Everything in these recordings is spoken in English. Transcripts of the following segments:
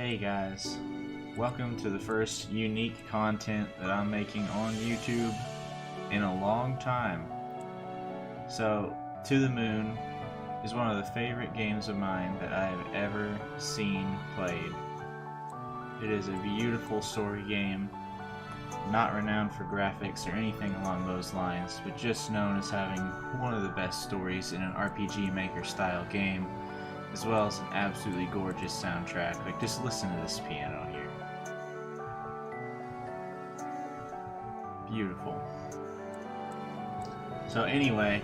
Hey guys, welcome to the first unique content that I'm making on YouTube in a long time. So, To the Moon is one of the favorite games of mine that I have ever seen played. It is a beautiful story game, not renowned for graphics or anything along those lines, but just known as having one of the best stories in an RPG Maker style game, as well as an absolutely gorgeous soundtrack. Like, just listen to this piano here. Beautiful. So anyway,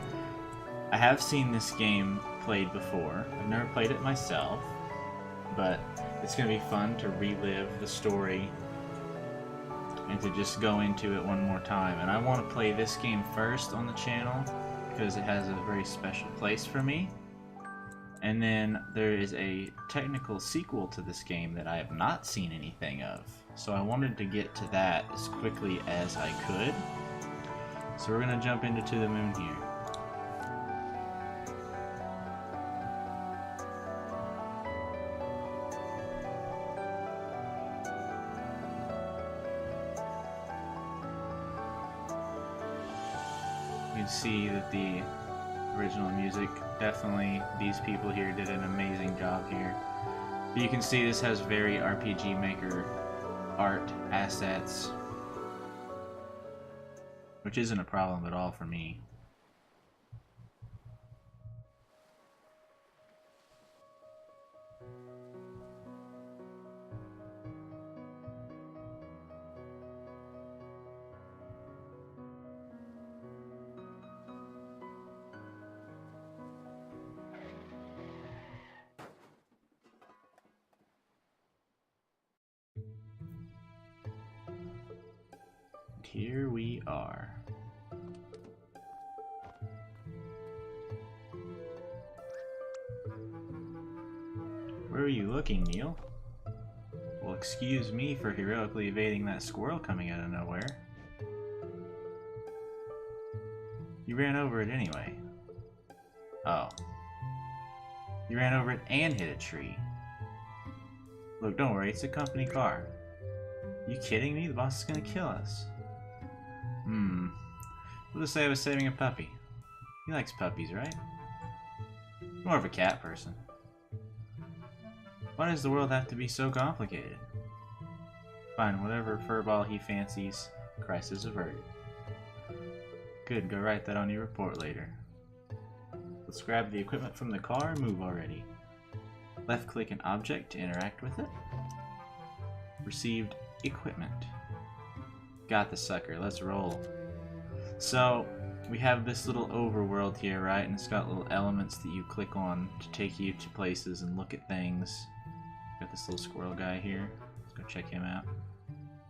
I have seen this game played before. I've never played it myself, but it's going to be fun to relive the story and to just go into it one more time. And I want to play this game first on the channel because it has a very special place for me. And then there is a technical sequel to this game that I have not seen anything of. So I wanted to get to that as quickly as I could. So we're going to jump into To the Moon here. You can see that the original music, definitely these people here did an amazing job here. But you can see this has very RPG Maker art assets, which isn't a problem at all for me. Here we are. Where are you looking, Neil? Well, excuse me for heroically evading that squirrel coming out of nowhere. You ran over it anyway. Oh. You ran over it and hit a tree. Look, don't worry, it's a company car. You kidding me? The boss is gonna kill us. We'll just say I was saving a puppy. He likes puppies, right? More of a cat person. Why does the world have to be so complicated? Fine, whatever furball he fancies, crisis averted. Good, go write that on your report later. Let's grab the equipment from the car and move already. Left click an object to interact with it. Received equipment. Got the sucker, let's roll. So, we have this little overworld here, right? And it's got little elements that you click on to take you to places and look at things. Got this little squirrel guy here. Let's go check him out.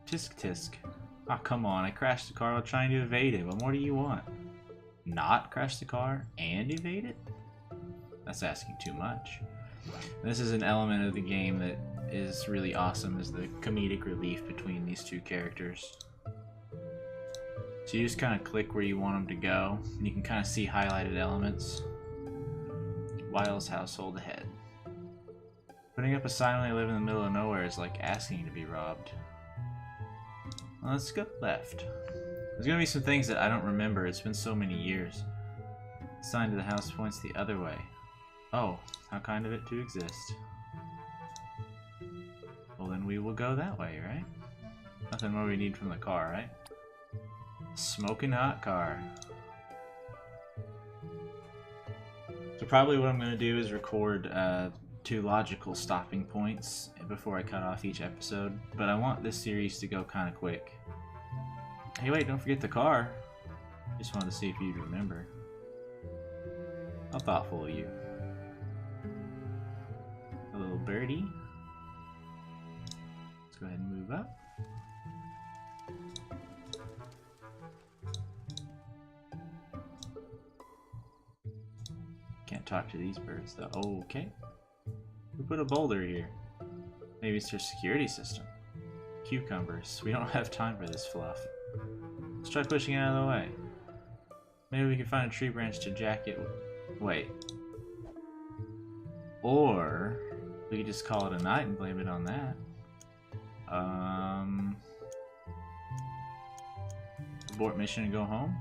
Tisk tisk. Oh, come on, I crashed the car while trying to evade it. What more do you want? Not crash the car and evade it? That's asking too much. This is an element of the game that is really awesome, is the comedic relief between these two characters. So you just kind of click where you want them to go, and you can kind of see highlighted elements. Wiles household ahead. Putting up a sign when they live in the middle of nowhere is like asking to be robbed. Well, let's go left. There's gonna be some things that I don't remember, it's been so many years. The sign to the house points the other way. Oh, how kind of it to exist. Well, then we will go that way, right? Nothing more we need from the car, right? Smoking hot car. So probably what I'm going to do is record 2 logical stopping points before I cut off each episode, but I want this series to go kind of quick. Hey wait, don't forget the car. Just wanted to see if you'd remember. How thoughtful of you. A little birdie. Let's go ahead and move up. Can't talk to these birds though. Okay. We put a boulder here. Maybe it's their security system. Cucumbers. We don't have time for this fluff. Let's try pushing it out of the way. Maybe we can find a tree branch to jack it. Wait. Or We could just call it a night and blame it on that. Abort mission and go home?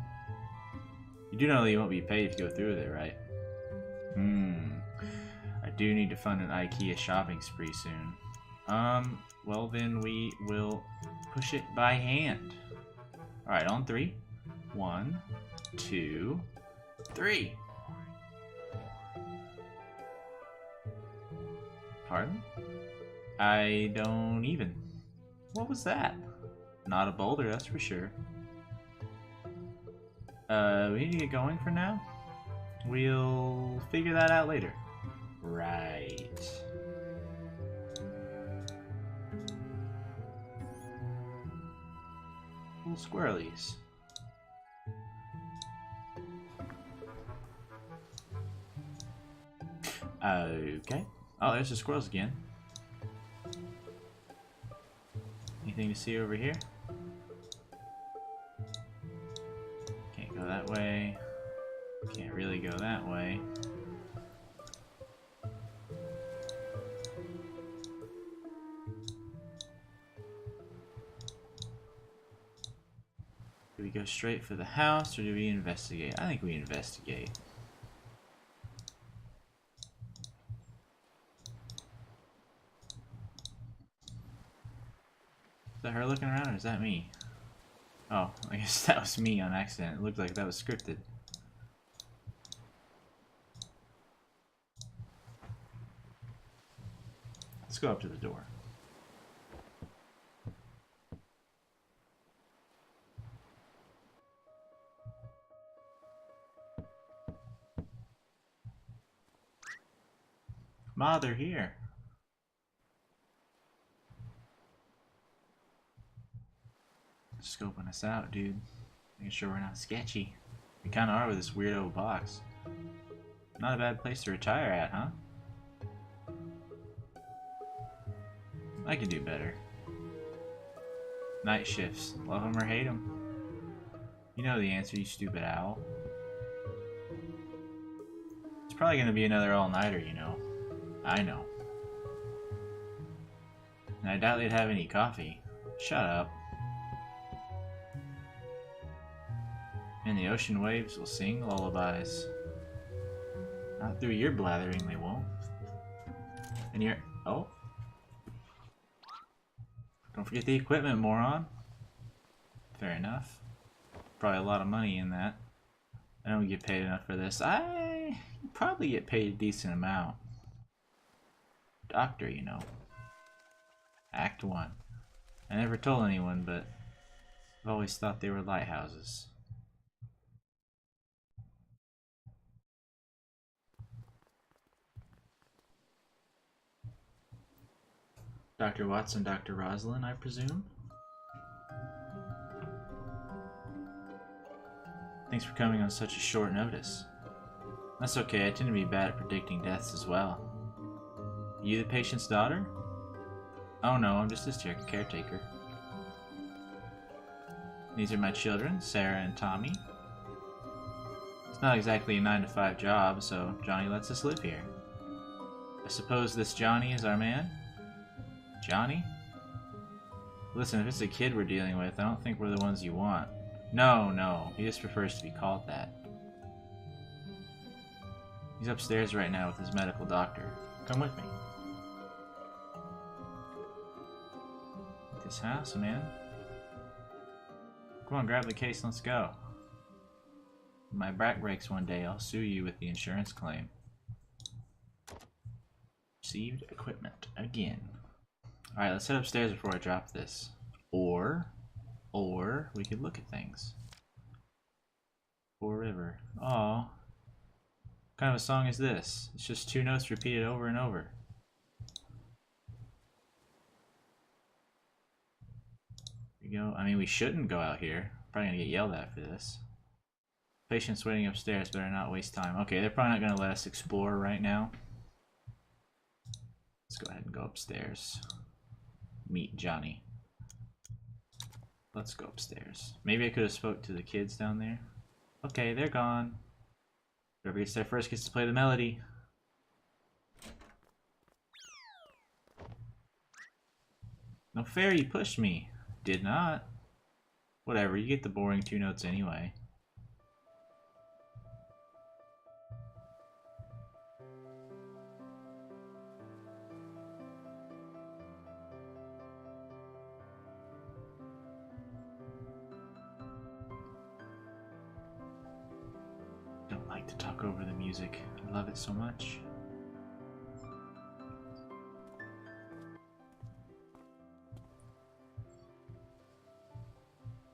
You do know that you won't be paid if you go through with it, right? I do need to fund an IKEA shopping spree soon. Well then we will push it by hand. Alright, on 3. 1, 2, 3. Pardon? I don't even. What was that? Not a boulder, that's for sure. We need to get going for now. We'll figure that out later. Right. Little squirrelies. Okay. Oh, there's the squirrels again. Anything to see over here? Can't go that way. Can't really go that way. Do we go straight for the house or do we investigate? I think we investigate. Is that her looking around or is that me? Oh, I guess that was me on accident. It looked like that was scripted. Let's go up to the door. Ma, they're here. Scoping us out, dude. Making sure we're not sketchy. We kinda are with this weirdo box. Not a bad place to retire at, huh? I can do better. Night shifts. Love them or hate them? You know the answer, you stupid owl. It's probably gonna be another all-nighter, you know. I know. And I doubt they'd have any coffee. Shut up. And the ocean waves will sing lullabies. Not through your blathering, they won't. And you're... Oh. Don't forget the equipment, moron. Fair enough. Probably a lot of money in that. I don't get paid enough for this. I probably get paid a decent amount. Doctor, you know. Act 1. I never told anyone, but I've always thought they were lighthouses. Dr. Watson, Dr. Rosalind, I presume? Thanks for coming on such a short notice. That's okay, I tend to be bad at predicting deaths as well. You the patient's daughter? Oh no, I'm just his caretaker. These are my children, Sarah and Tommy. It's not exactly a 9-to-5 job, so Johnny lets us live here. I suppose this Johnny is our man? Johnny? Listen, if it's a kid we're dealing with, I don't think we're the ones you want. No, he just prefers to be called that. He's upstairs right now with his medical doctor. Come with me. This house, man. Come on, grab the case and let's go. If my back breaks one day, I'll sue you with the insurance claim. Received equipment again. Alright, let's head upstairs before I drop this. Or we could look at things. Poor River. Aw. What kind of a song is this? It's just 2 notes repeated over and over. Here we go. I mean, we shouldn't go out here. Probably gonna get yelled at for this. Patients waiting upstairs, better not waste time. Okay, they're probably not gonna let us explore right now. Let's go ahead and go upstairs. Meet Johnny. Let's go upstairs. Maybe I could have spoke to the kids down there. Okay, they're gone. Whoever gets there first gets to play the melody. fair, you pushed me. Did not. Whatever, you get the boring 2 notes anyway. Don't like to talk over the music. I love it so much.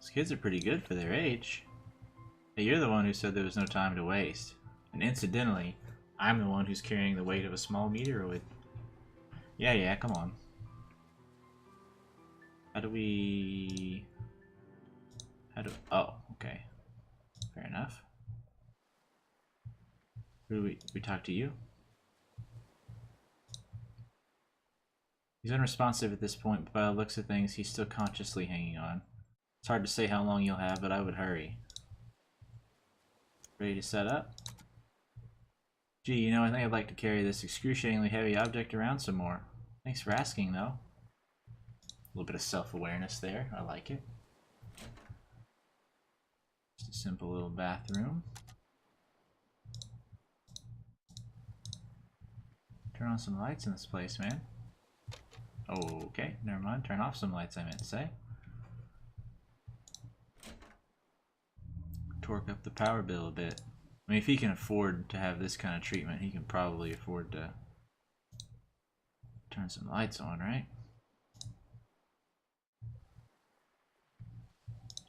These kids are pretty good for their age. Hey, you're the one who said there was no time to waste. And incidentally, I'm the one who's carrying the weight of a small meteoroid. Yeah, come on. Oh, okay. Fair enough. Who do we talk to you? He's unresponsive at this point, but by the looks of things, he's still consciously hanging on. It's hard to say how long you'll have, but I would hurry. Ready to set up? Gee, you know, I think I'd like to carry this excruciatingly heavy object around some more. Thanks for asking, though. A little bit of self-awareness there. I like it. Just a simple little bathroom. Turn on some lights in this place, man. Oh, okay, never mind. Turn off some lights, I meant to say. Torque up the power bill a bit. I mean, if he can afford to have this kind of treatment, he can probably afford to turn some lights on, right?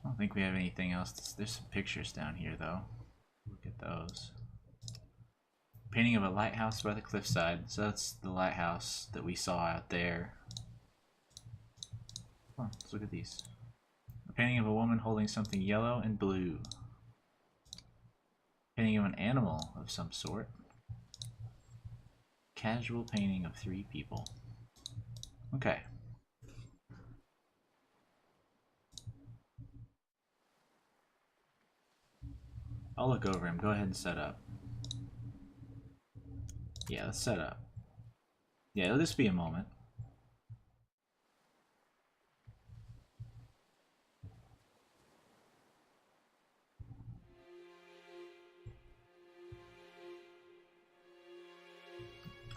I don't think we have anything else. There's some pictures down here, though. Look at those. Painting of a lighthouse by the cliffside. So that's the lighthouse that we saw out there. Oh, let's look at these. A painting of a woman holding something yellow and blue. Painting of an animal of some sort. Casual painting of 3 people. Okay. I'll look over him. Go ahead and set up. Yeah, let's set up. Yeah, it'll just be a moment.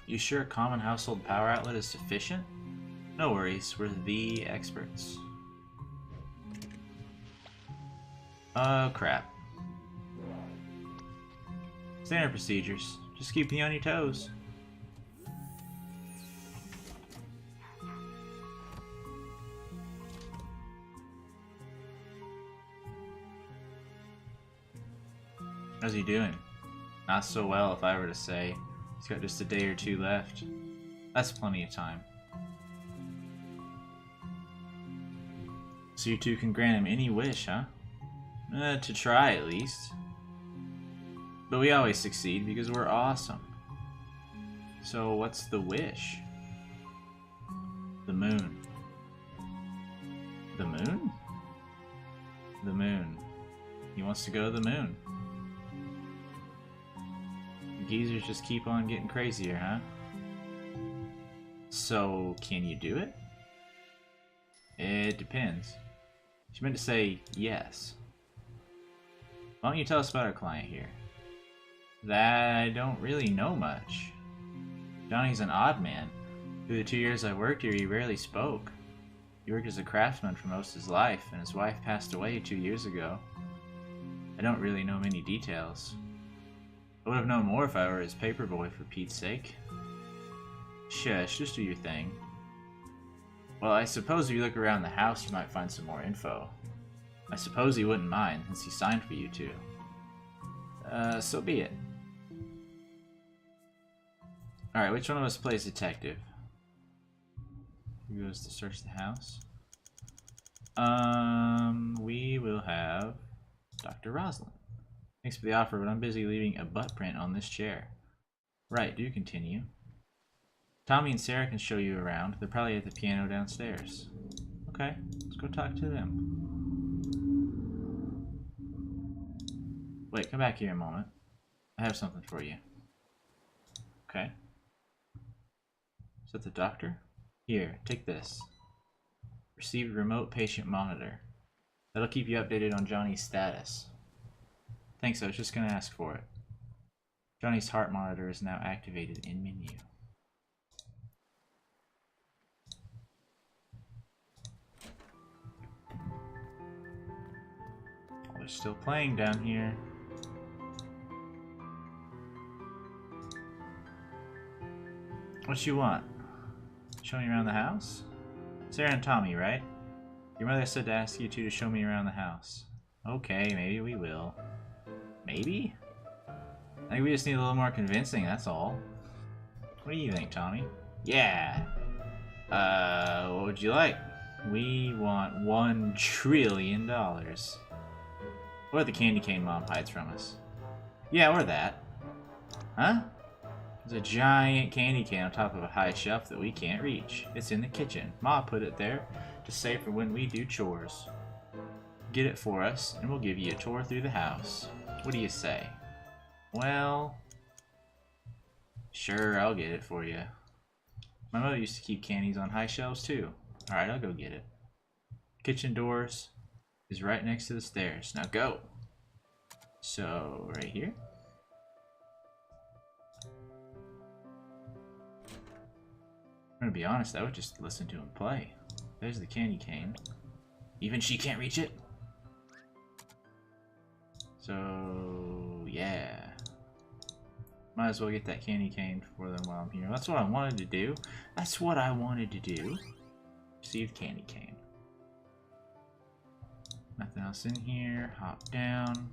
You sure a common household power outlet is sufficient? No worries, we're the experts. Oh crap. Standard procedures. Just keeping you on your toes. How's he doing? Not so well, if I were to say. He's got just a day or 2 left. That's plenty of time. So you two can grant him any wish, huh? To try, at least. But we always succeed because we're awesome. So what's the wish? The moon. The moon? The moon. He wants to go to the moon. Geezers just keep on getting crazier, huh? So, can you do it? It depends. She meant to say yes. Why don't you tell us about our client here? That I don't really know much. Johnny's an odd man. Through the 2 years I worked here, he rarely spoke. He worked as a craftsman for most of his life, and his wife passed away 2 years ago. I don't really know many details. I would have known more if I were his paperboy, for Pete's sake. Shush, just do your thing. Well, I suppose if you look around the house, you might find some more info. I suppose he wouldn't mind, since he signed for you two. So be it. Alright, which one of us plays detective? Who goes to search the house? We will have Dr. Roslyn. Thanks for the offer, but I'm busy leaving a butt print on this chair. Right, do continue. Tommy and Sarah can show you around. They're probably at the piano downstairs. Okay, let's go talk to them. Wait, come back here a moment. I have something for you. Okay. Is that the doctor? Here, take this. Received remote patient monitor. That'll keep you updated on Johnny's status. Thanks, I was just gonna ask for it. Johnny's heart monitor is now activated in menu. Oh, they're still playing down here. What you want? Show me around the house? Sarah and Tommy, right? Your mother said to ask you two to show me around the house. Okay, maybe we will. Maybe? I think we just need a little more convincing, that's all. What do you think, Tommy? Yeah! What would you like? We want $1 trillion. Or the candy cane Mom hides from us. Yeah, or that. Huh? There's a giant candy cane on top of a high shelf that we can't reach. It's in the kitchen. Ma put it there to save for when we do chores. Get it for us, and we'll give you a tour through the house. What do you say? Well, sure, I'll get it for you. My mother used to keep candies on high shelves too. Alright, I'll go get it. Kitchen doors is right next to the stairs. Now go! So, right here? I'm gonna be honest, I would just listen to him play. There's the candy cane. Even she can't reach it? So, yeah. Might as well get that candy cane for them while I'm here. That's what I wanted to do. That's what I wanted to do. Received candy cane. Nothing else in here. Hop down.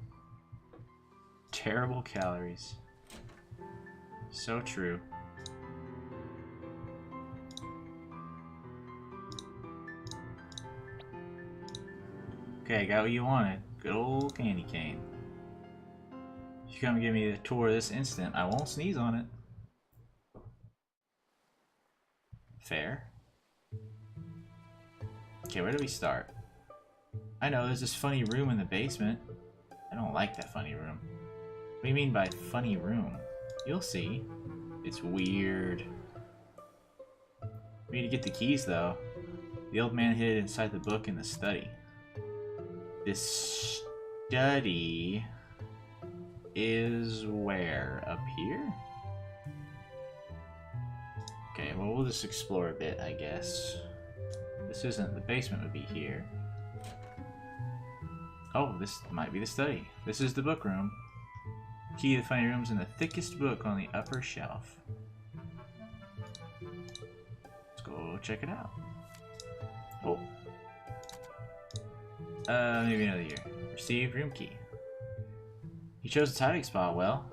Terrible calories. So true. Okay, got what you wanted. Good old candy cane. If you come and give me a tour this instant, I won't sneeze on it. Fair. Okay, where do we start? I know, there's this funny room in the basement. I don't like that funny room. What do you mean by funny room? You'll see. It's weird. We need to get the keys, though. The old man hid it inside the book in the study. This study is where? Up here? Okay, well, we'll just explore a bit, I guess. This isn't, the basement would be here. Oh, this might be the study. This is the book room. Key to the funny room's in the thickest book on the upper shelf. Let's go check it out. Oh. Maybe another year. Received room key. He chose his hiding spot well.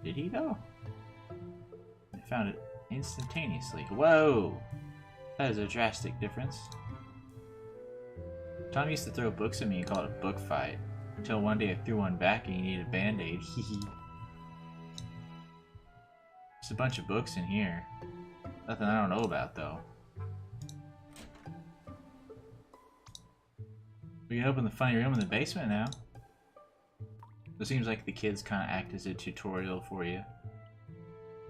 Did he though? I found it instantaneously. Whoa! That is a drastic difference. Tom used to throw books at me and call it a book fight. Until one day I threw one back and he needed a band-aid. Hehe. There's a bunch of books in here. Nothing I don't know about though. We can open the funny room in the basement now. It seems like the kids kind of act as a tutorial for you.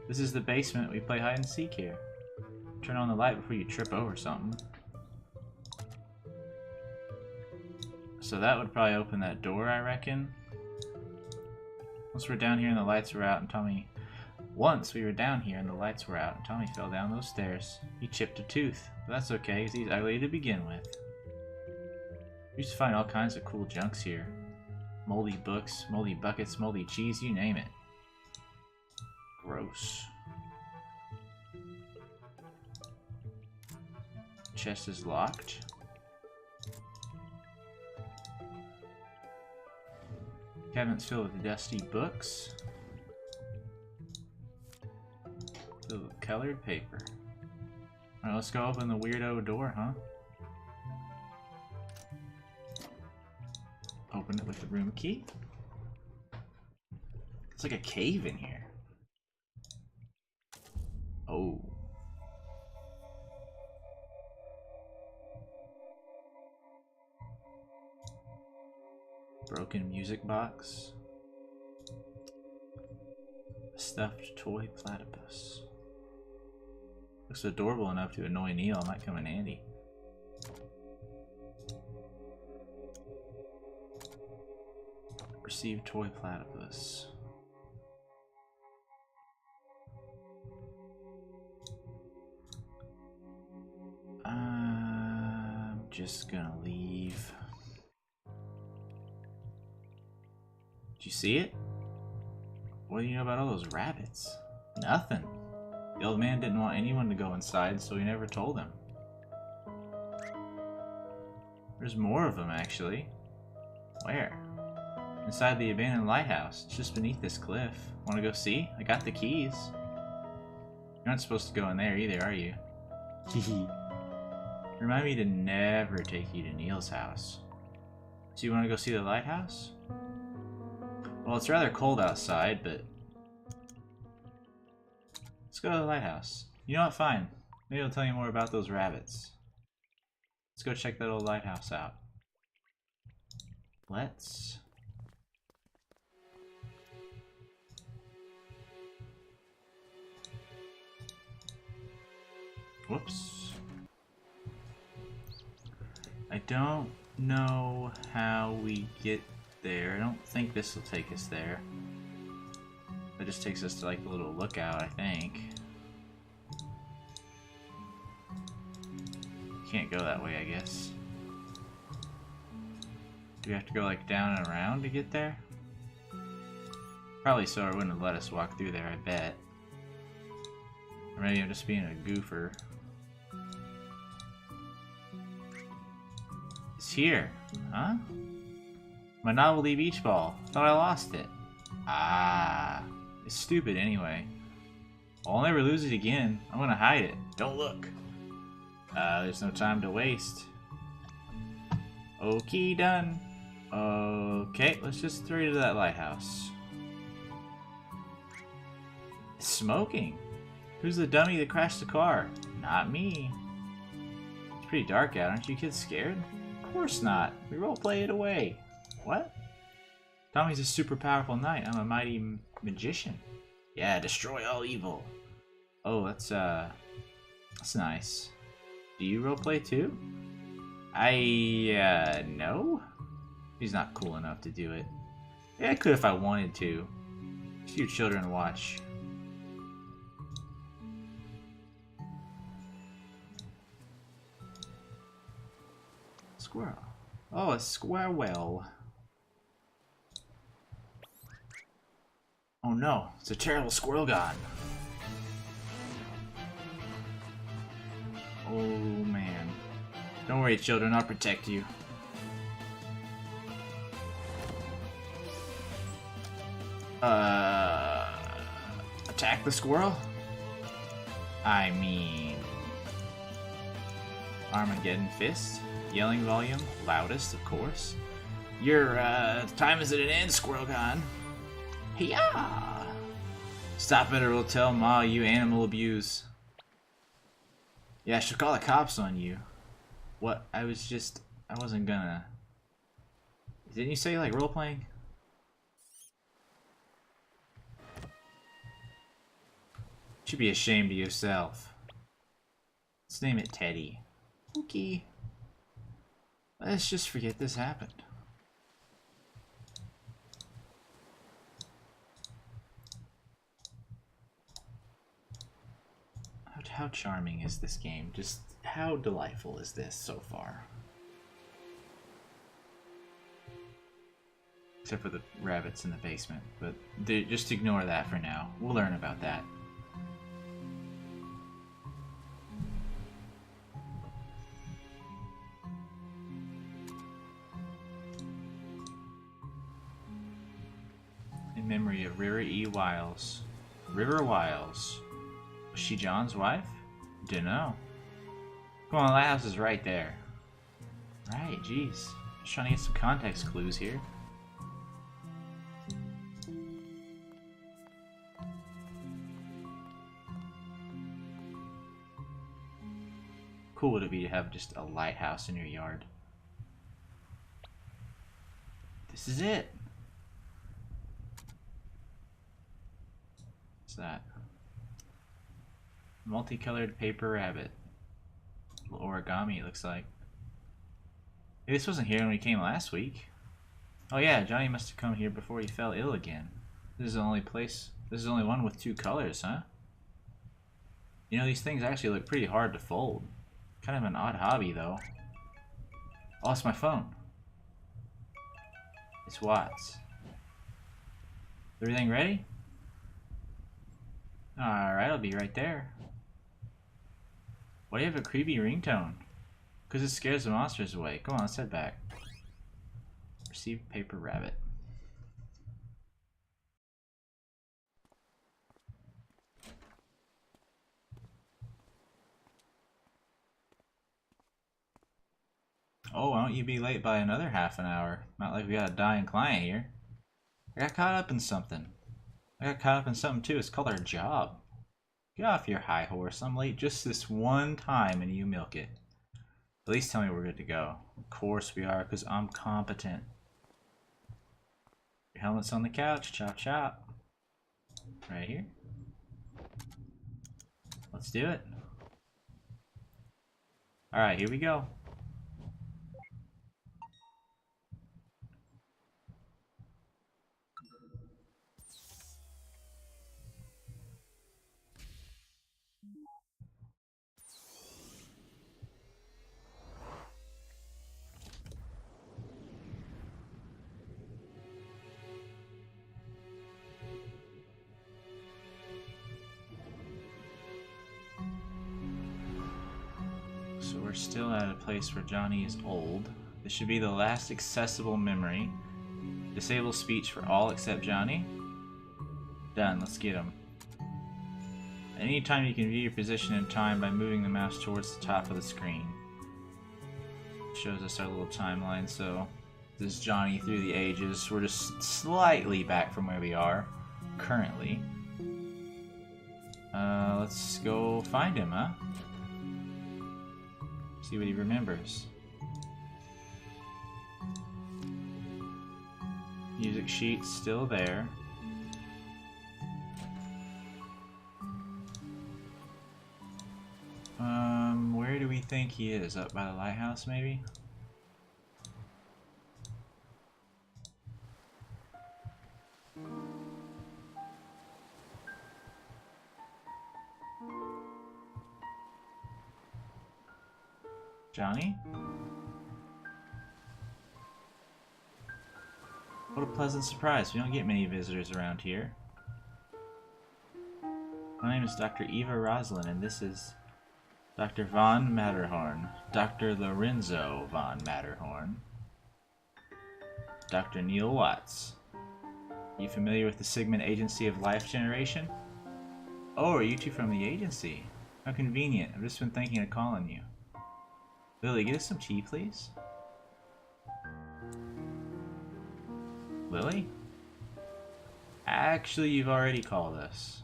This is the basement. We play hide and seek here. Turn on the light before you trip over something. So that would probably open that door, I reckon. Once we're down here and the lights were out and Tommy... Once we were down here and the lights were out and Tommy fell down those stairs. He chipped a tooth. But that's okay, because he's ugly to begin with. You just find all kinds of cool junks here. Moldy books, moldy buckets, moldy cheese, you name it. Gross. Chest is locked. Cabinets filled with dusty books. Filled with colored paper. Alright, let's go open the weirdo door, huh? Open it with the room key. It's like a cave in here. Oh. Broken music box. A stuffed toy platypus. Looks adorable enough to annoy Neil. Might come in handy. Receive toy platypus. I'm just gonna leave. Did you see it? What do you know about all those rabbits? Nothing. The old man didn't want anyone to go inside, so he never told them. There's more of them, actually. Where? Inside the abandoned lighthouse. It's just beneath this cliff. Wanna go see? I got the keys. You're not supposed to go in there either, are you? Hehe. Remind me to never take you to Neil's house. So you wanna go see the lighthouse? Well, it's rather cold outside, but... let's go to the lighthouse. You know what? Fine. Maybe I'll tell you more about those rabbits. Let's go check that old lighthouse out. Let's... whoops. I don't know how we get there. I don't think this will take us there. That just takes us to like the little lookout, I think. Can't go that way, I guess. Do we have to go like down and around to get there? Probably so, or wouldn't have let us walk through there, I bet. Or maybe I'm just being a goofer. It's here, huh? My novelty beach ball. Thought I lost it. Ah, it's stupid anyway. I'll never lose it again. I'm gonna hide it. Don't look. There's no time to waste. Okay, done. Okay, let's just throw you to that lighthouse. It's smoking. Who's the dummy that crashed the car? Not me. It's pretty dark out. Aren't you kids scared? Of course not. We roleplay it away. What? Tommy's a super powerful knight. I'm a mighty magician. Yeah, destroy all evil. Oh, that's nice. Do you roleplay too? No. He's not cool enough to do it. Yeah, I could if I wanted to. Just you children watch. Squirrel. Oh, a squirrel. Oh no, it's a terrible squirrel god. Oh man. Don't worry, children, I'll protect you. Attack the squirrel? I mean... Armageddon fist? Yelling volume? Loudest, of course. Your, time is at an end, Squirrel God. Hiya! Stop it or we'll tell Ma you animal abuse. Yeah, I should call the cops on you. What? I wasn't gonna... Didn't you say, like, role-playing? Should be ashamed of yourself. Let's name it Teddy. Okay. Let's just forget this happened. How charming is this game? Just how delightful is this so far? Except for the rabbits in the basement, but just ignore that for now. We'll learn about that. In memory of River E. Wiles. River Wiles. Was she John's wife? Dunno. Come on, the lighthouse is right there. Right, jeez. Just trying to get some context clues here. Cool would it be to have just a lighthouse in your yard? This is it. What's that? Multicolored paper rabbit. Little origami, it looks like. Hey, this wasn't here when we came last week. Oh yeah, Johnny must have come here before he fell ill again. This is the only place. This is the only one with 2 colors, huh? You know, these things actually look pretty hard to fold. Kind of an odd hobby, though. Oh, it's my phone. It's Watts. Everything ready? Alright, I'll be right there. Why do you have a creepy ringtone? Because it scares the monsters away. Come on, let's head back. Receive paper rabbit. Oh, why don't you be late by another half an hour? Not like we got a dying client here. I got caught up in something. Too. It's called our job. Get off your high horse. I'm late just this one time and you milk it. At least tell me we're good to go. Of course we are, because I'm competent. Your helmet's on the couch. Chop chop. Right here. Let's do it. Alright, here we go. So we're still at a place where Johnny is old. This should be the last accessible memory. Disable speech for all except Johnny. Done, let's get him. At any time you can view your position in time by moving the mouse towards the top of the screen. Shows us our little timeline, so this is Johnny through the ages. We're just slightly back from where we are currently. Let's go find him, huh? See what he remembers. Music sheet's still there. Where do we think he is? Up by the lighthouse, maybe? Johnny? What a pleasant surprise. We don't get many visitors around here. My name is Dr. Eva Roslin, and this is Dr. von Matterhorn. Dr. Lorenzo von Matterhorn. Dr. Neil Watts. You familiar with the Sigmund Agency of Life Generation? Oh, are you two from the agency? How convenient. I've just been thinking of calling you. Lily, get us some tea, please. Lily? Actually, you've already called us.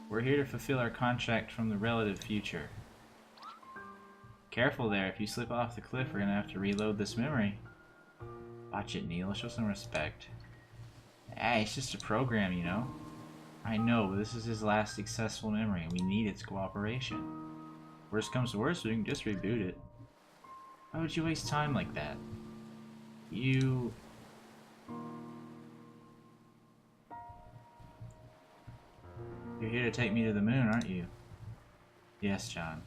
We're here to fulfill our contract from the relative future. Careful there, if you slip off the cliff, we're gonna have to reload this memory. Watch it, Neil. Show some respect. Hey, it's just a program, you know? I know, but this is his last successful memory, and we need its cooperation. Worst comes to worst, we can just reboot it. Why would you waste time like that? You're here to take me to the moon, aren't you? Yes, John.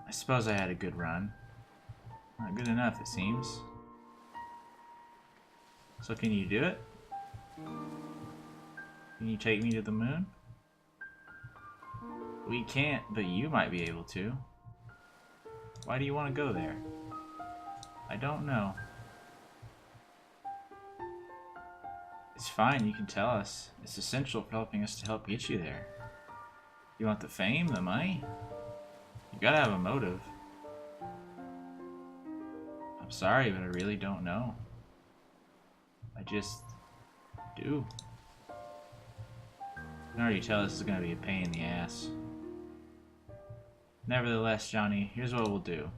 I suppose I had a good run. Not good enough, it seems. So can you do it? Can you take me to the moon? We can't, but you might be able to. Why do you want to go there? I don't know. It's fine, you can tell us. It's essential for helping us to help get you there. You want the fame, the money? You gotta have a motive. I'm sorry, but I really don't know. I just do. I can already tell this is gonna be a pain in the ass. Nevertheless, Johnny, here's what we'll do.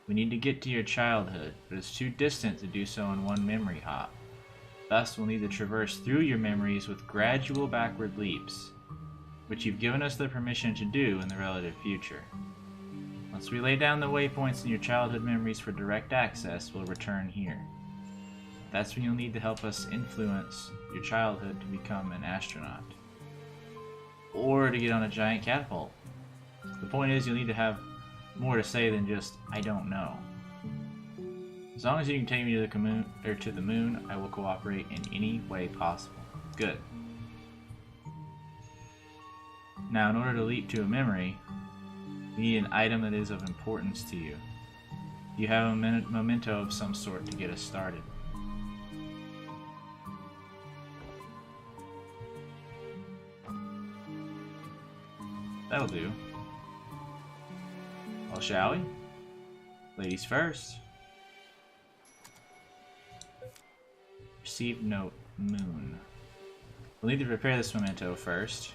We need to get to your childhood, but it's too distant to do so in one memory hop. Thus, we'll need to traverse through your memories with gradual backward leaps, which you've given us the permission to do in the relative future. Once we lay down the waypoints in your childhood memories for direct access, we'll return here. That's when you'll need to help us influence your childhood to become an astronaut. Or to get on a giant catapult. The point is, you'll need to have more to say than just, I don't know. As long as you can take me to the moon, I will cooperate in any way possible. Good. Now, in order to leap to a memory, you need an item that is of importance to you. You have a memento of some sort to get us started. That'll do. Well, shall we? Ladies first. Received note, moon. We'll need to prepare this memento first.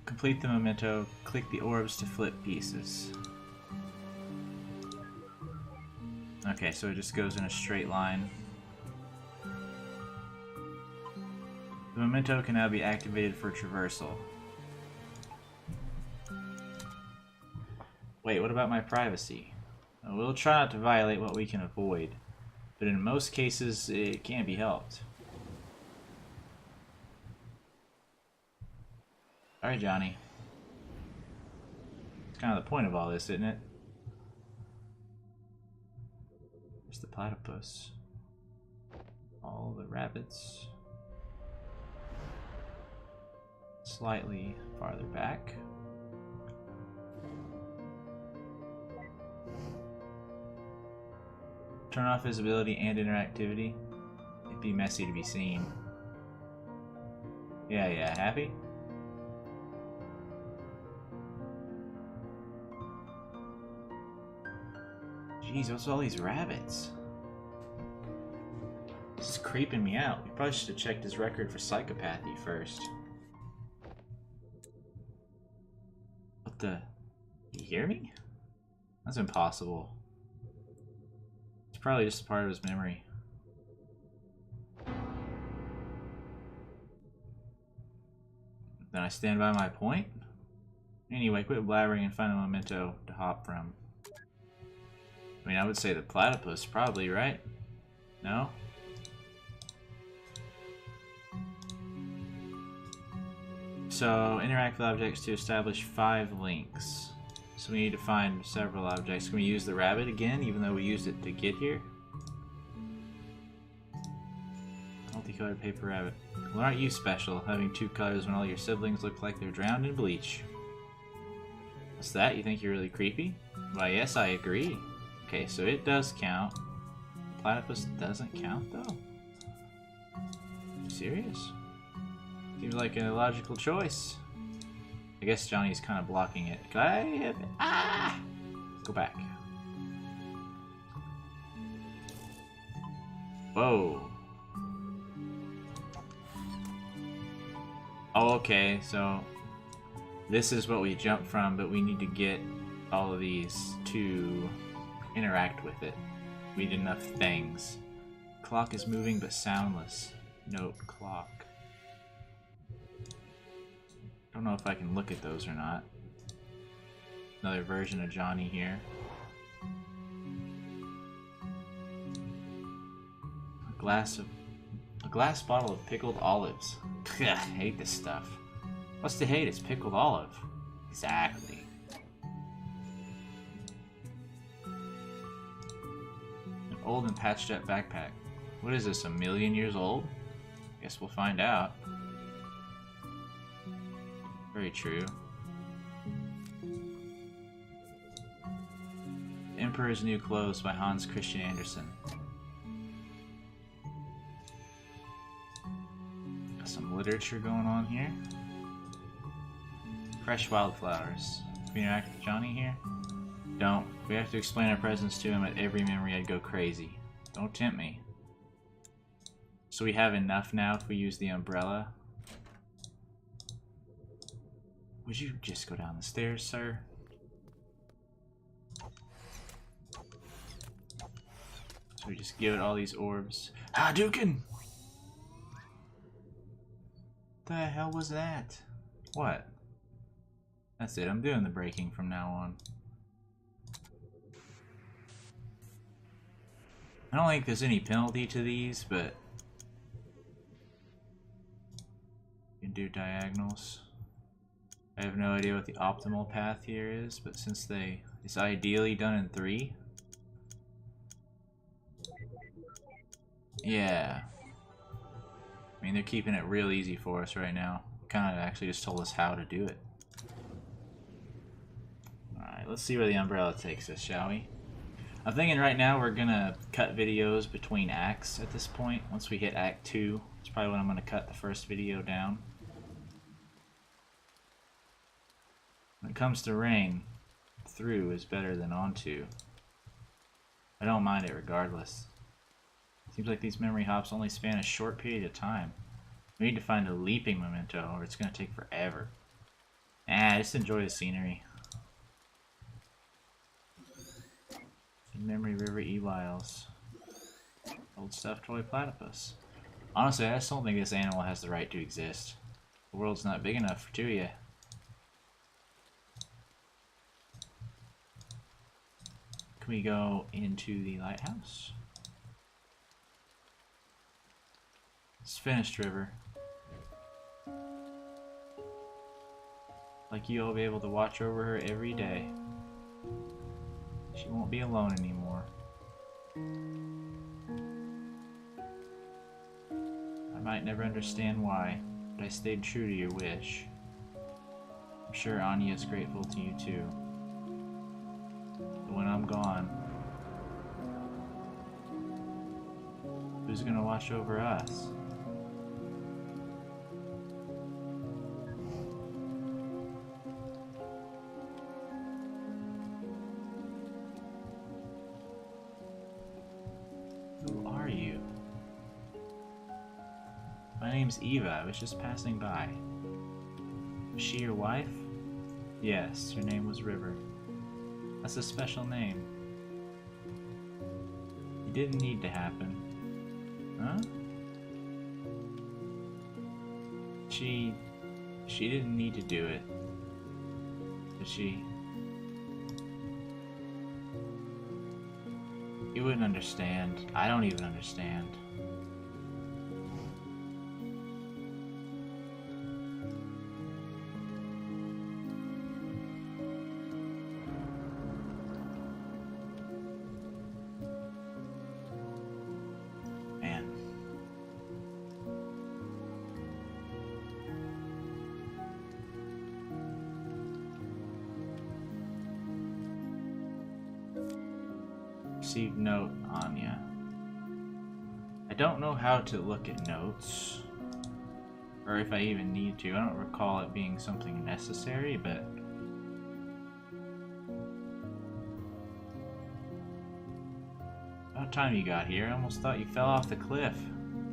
Complete the memento, click the orbs to flip pieces. Okay, so it just goes in a straight line. The memento can now be activated for traversal. Wait, what about my privacy? We'll try not to violate what we can avoid, but in most cases it can't be helped. Alright, Johnny. It's kind of the point of all this, isn't it? There's the platypus. All the rabbits. Slightly farther back. Turn off visibility and interactivity. It'd be messy to be seen. Yeah, happy? Jeez, what's all these rabbits? This is creeping me out. We probably should have checked his record for psychopathy first. What the? You hear me? That's impossible. It's probably just a part of his memory. Then I stand by my point? Anyway, quit blabbering and find a memento to hop from. I mean, I would say the platypus, probably, right? No? So, interact with objects to establish 5 links. So we need to find several objects. Can we use the rabbit again, even though we used it to get here? Multicolored paper rabbit. Well, aren't you special, having 2 colors when all your siblings look like they're drowned in bleach? What's that? You think you're really creepy? Why, yes, I agree. Okay, so it does count. Platypus doesn't count, though? You serious? Seems like a logical choice. I guess Johnny's kind of blocking it. Could I have it? Ah! Go back. Whoa. Oh, okay, so this is what we jump from, but we need to get all of these to interact with it. We need enough things. Clock is moving but soundless. Note clock. I don't know if I can look at those or not. Another version of Johnny here. A glass bottle of pickled olives. I hate this stuff. What's to hate? It's pickled olive. Exactly. An old and patched up backpack. What is this, 1,000,000 years old? Guess we'll find out. Very true. Emperor's New Clothes by Hans Christian Andersen. Got some literature going on here. Fresh wildflowers. Can we interact with Johnny here? Don't. If we have to explain our presence to him at every memory, I'd go crazy. Don't tempt me. So we have enough now if we use the umbrella. Would you just go down the stairs, sir? We just give it all these orbs. Hadouken! The hell was that? What? That's it, I'm doing the breaking from now on. I don't think there's any penalty to these, but you can do diagonals. I have no idea what the optimal path here is, but since it's ideally done in 3. Yeah. I mean, they're keeping it real easy for us right now. Kind of actually just told us how to do it. Alright, let's see where the umbrella takes us, shall we? I'm thinking right now we're gonna cut videos between acts at this point. Once we hit Act 2, it's probably when I'm gonna cut the first video down. When it comes to rain, through is better than onto. I don't mind it regardless. Seems like these memory hops only span a short period of time. We need to find a leaping memento or it's gonna take forever. Just enjoy the scenery. Memory River Ewiles. Old stuffed toy platypus. Honestly, I just don't think this animal has the right to exist. The world's not big enough for two of you. Can we go into the lighthouse? It's finished, River. Like you'll be able to watch over her every day. She won't be alone anymore. I might never understand why, but I stayed true to your wish. I'm sure Anya is grateful to you too. But when I'm gone, who's gonna watch over us? Who are you? My name's Eva. I was just passing by. Was she your wife? Yes, her name was River. That's a special name. It didn't need to happen. Huh? She didn't need to do it. Did she? You wouldn't understand. I don't even understand. Man. Received note, Anya. I don't know how to look at notes, or if I even need to. I don't recall it being something necessary, but about time you got here. I almost thought you fell off the cliff.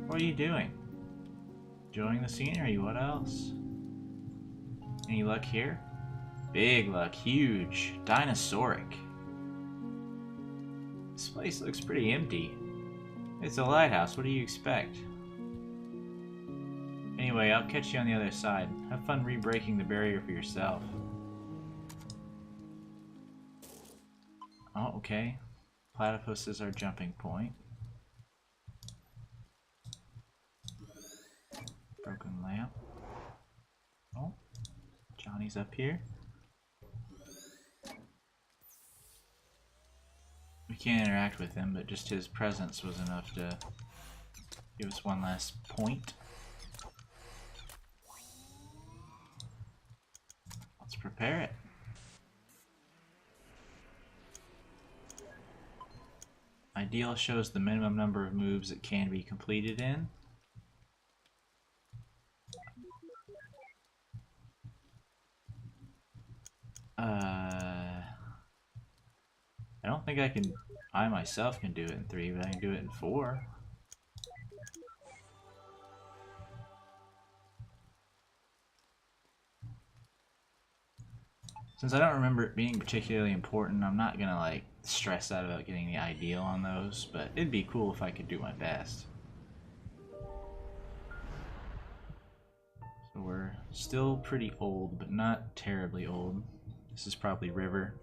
What are you doing? Enjoying the scenery, what else? Any luck here? Big luck, huge, dinosauric. This place looks pretty empty. It's a lighthouse, what do you expect? Anyway, I'll catch you on the other side. Have fun re-breaking the barrier for yourself. Oh, okay. Platypus is our jumping point. Broken lamp. Oh, Johnny's up here. We can't interact with him, but just his presence was enough to give us one last point. Let's prepare it. Ideal shows the minimum number of moves it can be completed in. I don't think I myself can do it in 3, but I can do it in 4. Since I don't remember it being particularly important, I'm not gonna like stressed out about getting the ideal on those, but it'd be cool if I could do my best. So we're still pretty old, but not terribly old. This is probably river.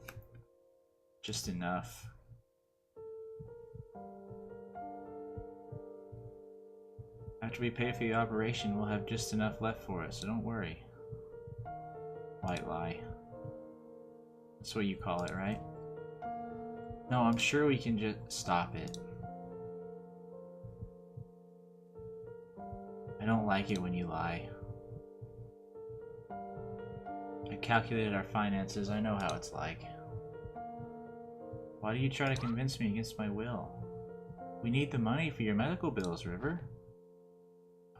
Just enough. After we pay for the operation, we'll have just enough left for it, so don't worry. White lie. That's what you call it, right? No, I'm sure we can just stop it. I don't like it when you lie. I calculated our finances, I know how it's like. Why do you try to convince me against my will? We need the money for your medical bills, River.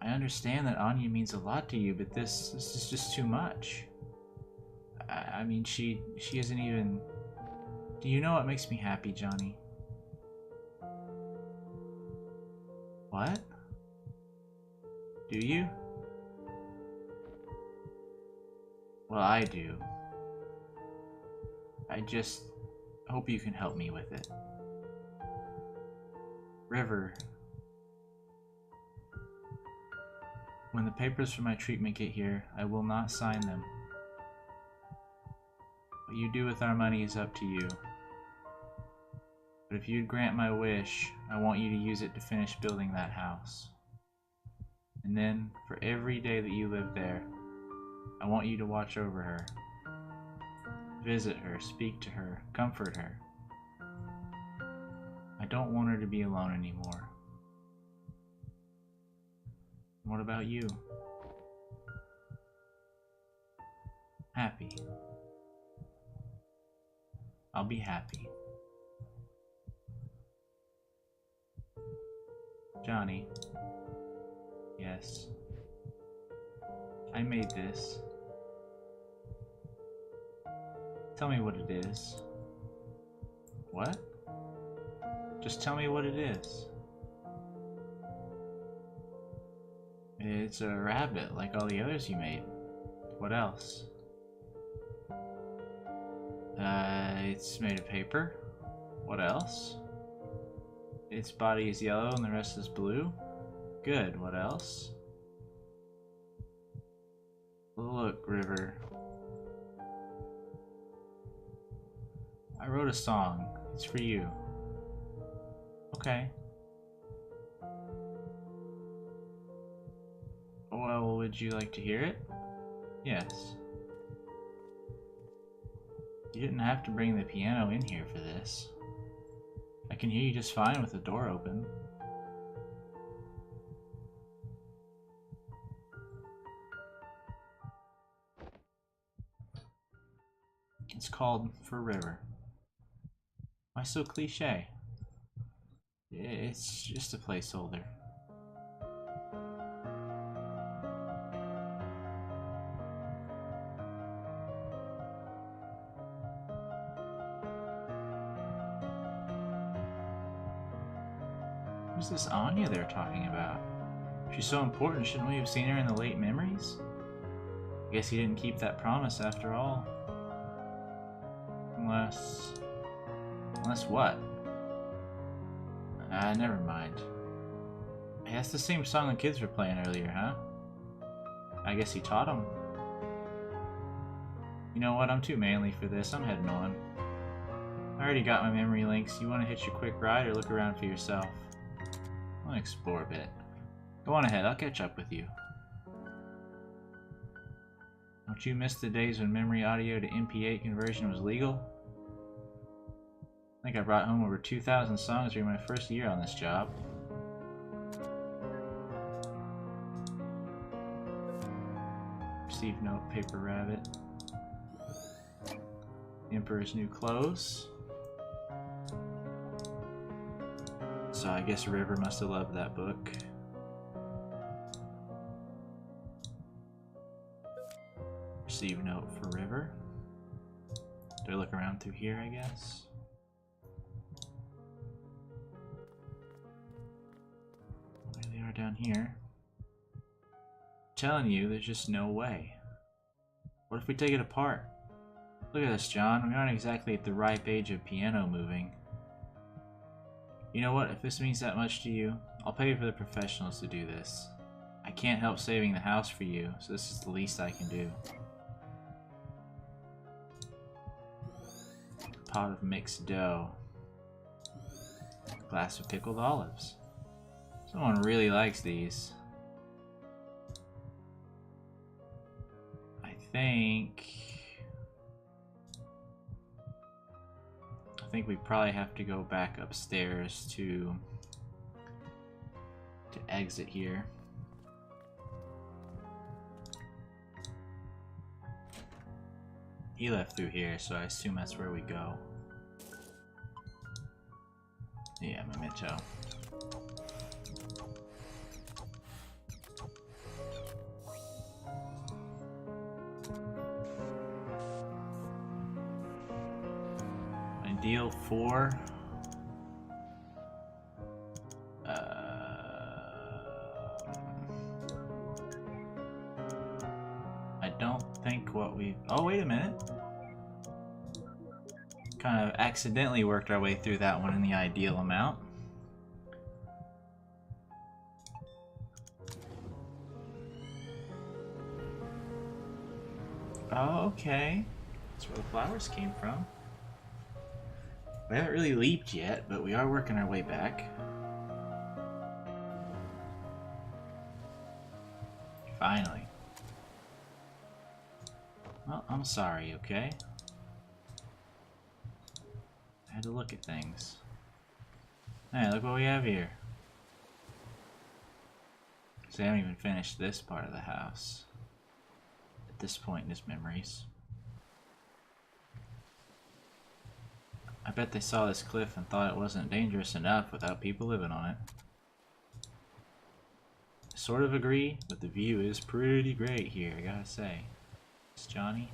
I understand that Anya means a lot to you, but this is just too much. I mean, she isn't even... Do you know what makes me happy, Johnny? What? Do you? Well, I do. I just hope you can help me with it. River. When the papers for my treatment get here, I will not sign them. What you do with our money is up to you. But if you'd grant my wish, I want you to use it to finish building that house. And then, for every day that you live there, I want you to watch over her. Visit her, speak to her, comfort her. I don't want her to be alone anymore. What about you? Happy. I'll be happy. Johnny. Yes. I made this. Tell me what it is. What? Just tell me what it is. It's a rabbit, like all the others you made. What else? It's made of paper. What else? Its body is yellow and the rest is blue. Good, what else? Look, River. I wrote a song. It's for you. Okay. Well, would you like to hear it? Yes. You didn't have to bring the piano in here for this. I can hear you just fine with the door open. It's called For River. Why so cliche? It's just a placeholder. Who's this Anya they're talking about? She's so important, shouldn't we have seen her in the late memories? I guess he didn't keep that promise after all. Unless what? Never mind. Hey, that's the same song the kids were playing earlier, huh? I guess he taught them. You know what? I'm too manly for this. I'm heading on. I already got my memory links. You want to hitch a quick ride or look around for yourself? I want to explore a bit. Go on ahead. I'll catch up with you. Don't you miss the days when memory audio to MP8 conversion was legal? I think I brought home over 2,000 songs during my first year on this job. Receive note, paper rabbit. Emperor's new clothes. So I guess River must have loved that book. Receive note for River. Do I look around through here, I guess? There they are down here. I'm telling you, there's just no way. What if we take it apart? Look at us, John. We aren't exactly at the ripe age of piano moving. You know what? If this means that much to you, I'll pay for the professionals to do this. I can't help saving the house for you, so this is the least I can do. Pot of mixed dough. Glass of pickled olives. Someone really likes these. I think we probably have to go back upstairs to exit here. He left through here, so I assume that's where we go. Yeah, memento. Ideal 4. I don't think what we... Oh, wait a minute. Kind of accidentally worked our way through that one in the ideal amount. Oh, okay. That's where the flowers came from. We haven't really leaped yet, but we are working our way back. Finally. Well, I'm sorry, okay? I had to look at things. Hey, look what we have here. So I haven't even finished this part of the house. At this point in his memories. I bet they saw this cliff and thought it wasn't dangerous enough without people living on it. I sort of agree, but the view is pretty great here, I gotta say. It's Johnny.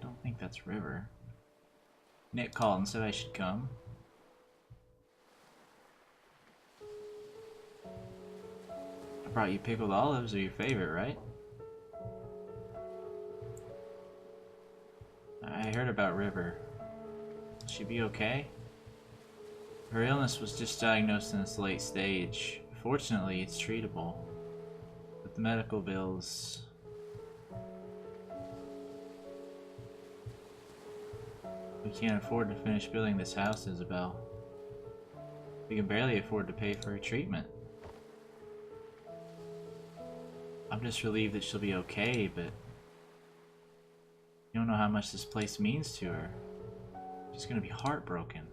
Don't think that's River. Nick called and said I should come. I brought you pickled olives, are your favorite, right? I heard about River. Will she be okay? Her illness was just diagnosed in its late stage. Fortunately, it's treatable. But the medical bills... We can't afford to finish building this house, Isabel. We can barely afford to pay for her treatment. I'm just relieved that she'll be okay, but... You don't know how much this place means to her. She's gonna be heartbroken.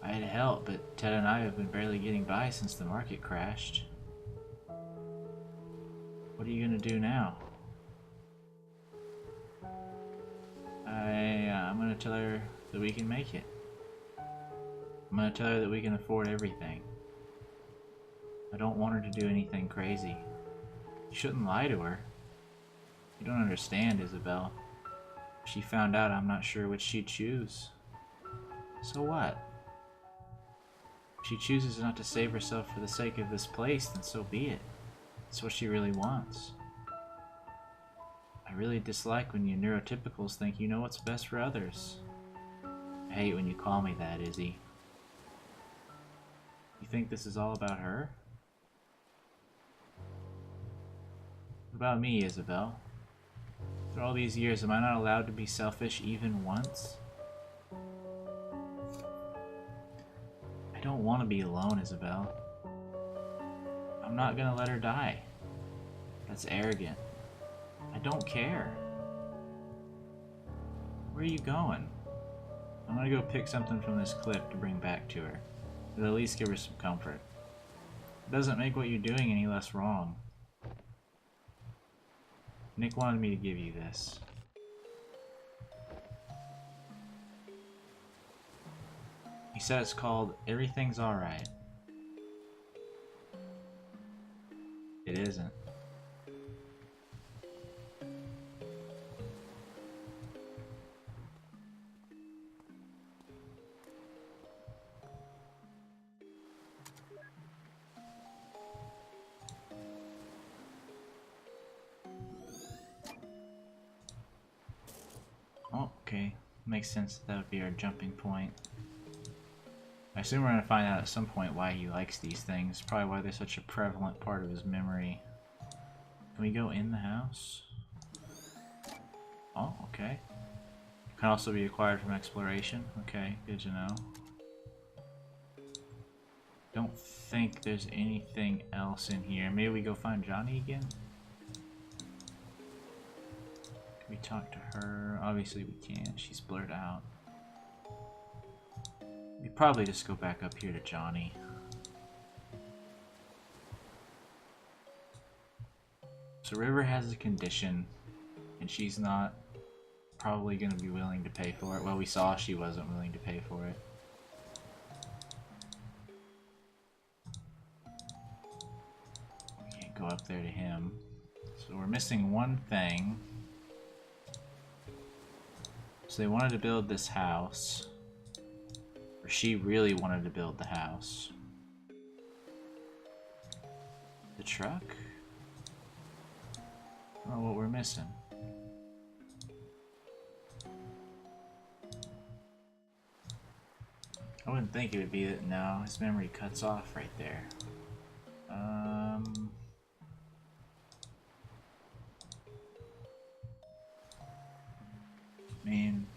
I had help, but Ted and I have been barely getting by since the market crashed. What are you gonna do now? I'm gonna tell her that we can make it. I'm gonna tell her that we can afford everything. I don't want her to do anything crazy. You shouldn't lie to her. You don't understand, Isabel. If she found out, I'm not sure which she'd choose. So what? If she chooses not to save herself for the sake of this place, then so be it. It's what she really wants. I really dislike when you neurotypicals think you know what's best for others. I hate when you call me that, Izzy. You think this is all about her? What about me, Isabel? After all these years, am I not allowed to be selfish even once? I don't want to be alone, Isabel. I'm not gonna let her die. That's arrogant. I don't care. Where are you going? I'm gonna go pick something from this cliff to bring back to her. It'll at least give her some comfort. It doesn't make what you're doing any less wrong. Nick wanted me to give you this. He said it's called Everything's Alright. It isn't. okay. Makes sense that would be our jumping point. I assume we're going to find out at some point why he likes these things. Probably why they're such a prevalent part of his memory. Can we go in the house? Oh, okay. Can also be acquired from exploration. Okay, good to know. Don't think there's anything else in here. Maybe we go find Johnny again? Can we talk to her? Obviously we can't. She's blurred out. We probably just go back up here to Johnny. So River has a condition, and she's not probably going to be willing to pay for it. Well, we saw she wasn't willing to pay for it. We can't go up there to him. So we're missing one thing. So they wanted to build this house. Or she really wanted to build the house. The truck? I don't know what we're missing. I wouldn't think it would be that. No, his memory cuts off right there. I mean,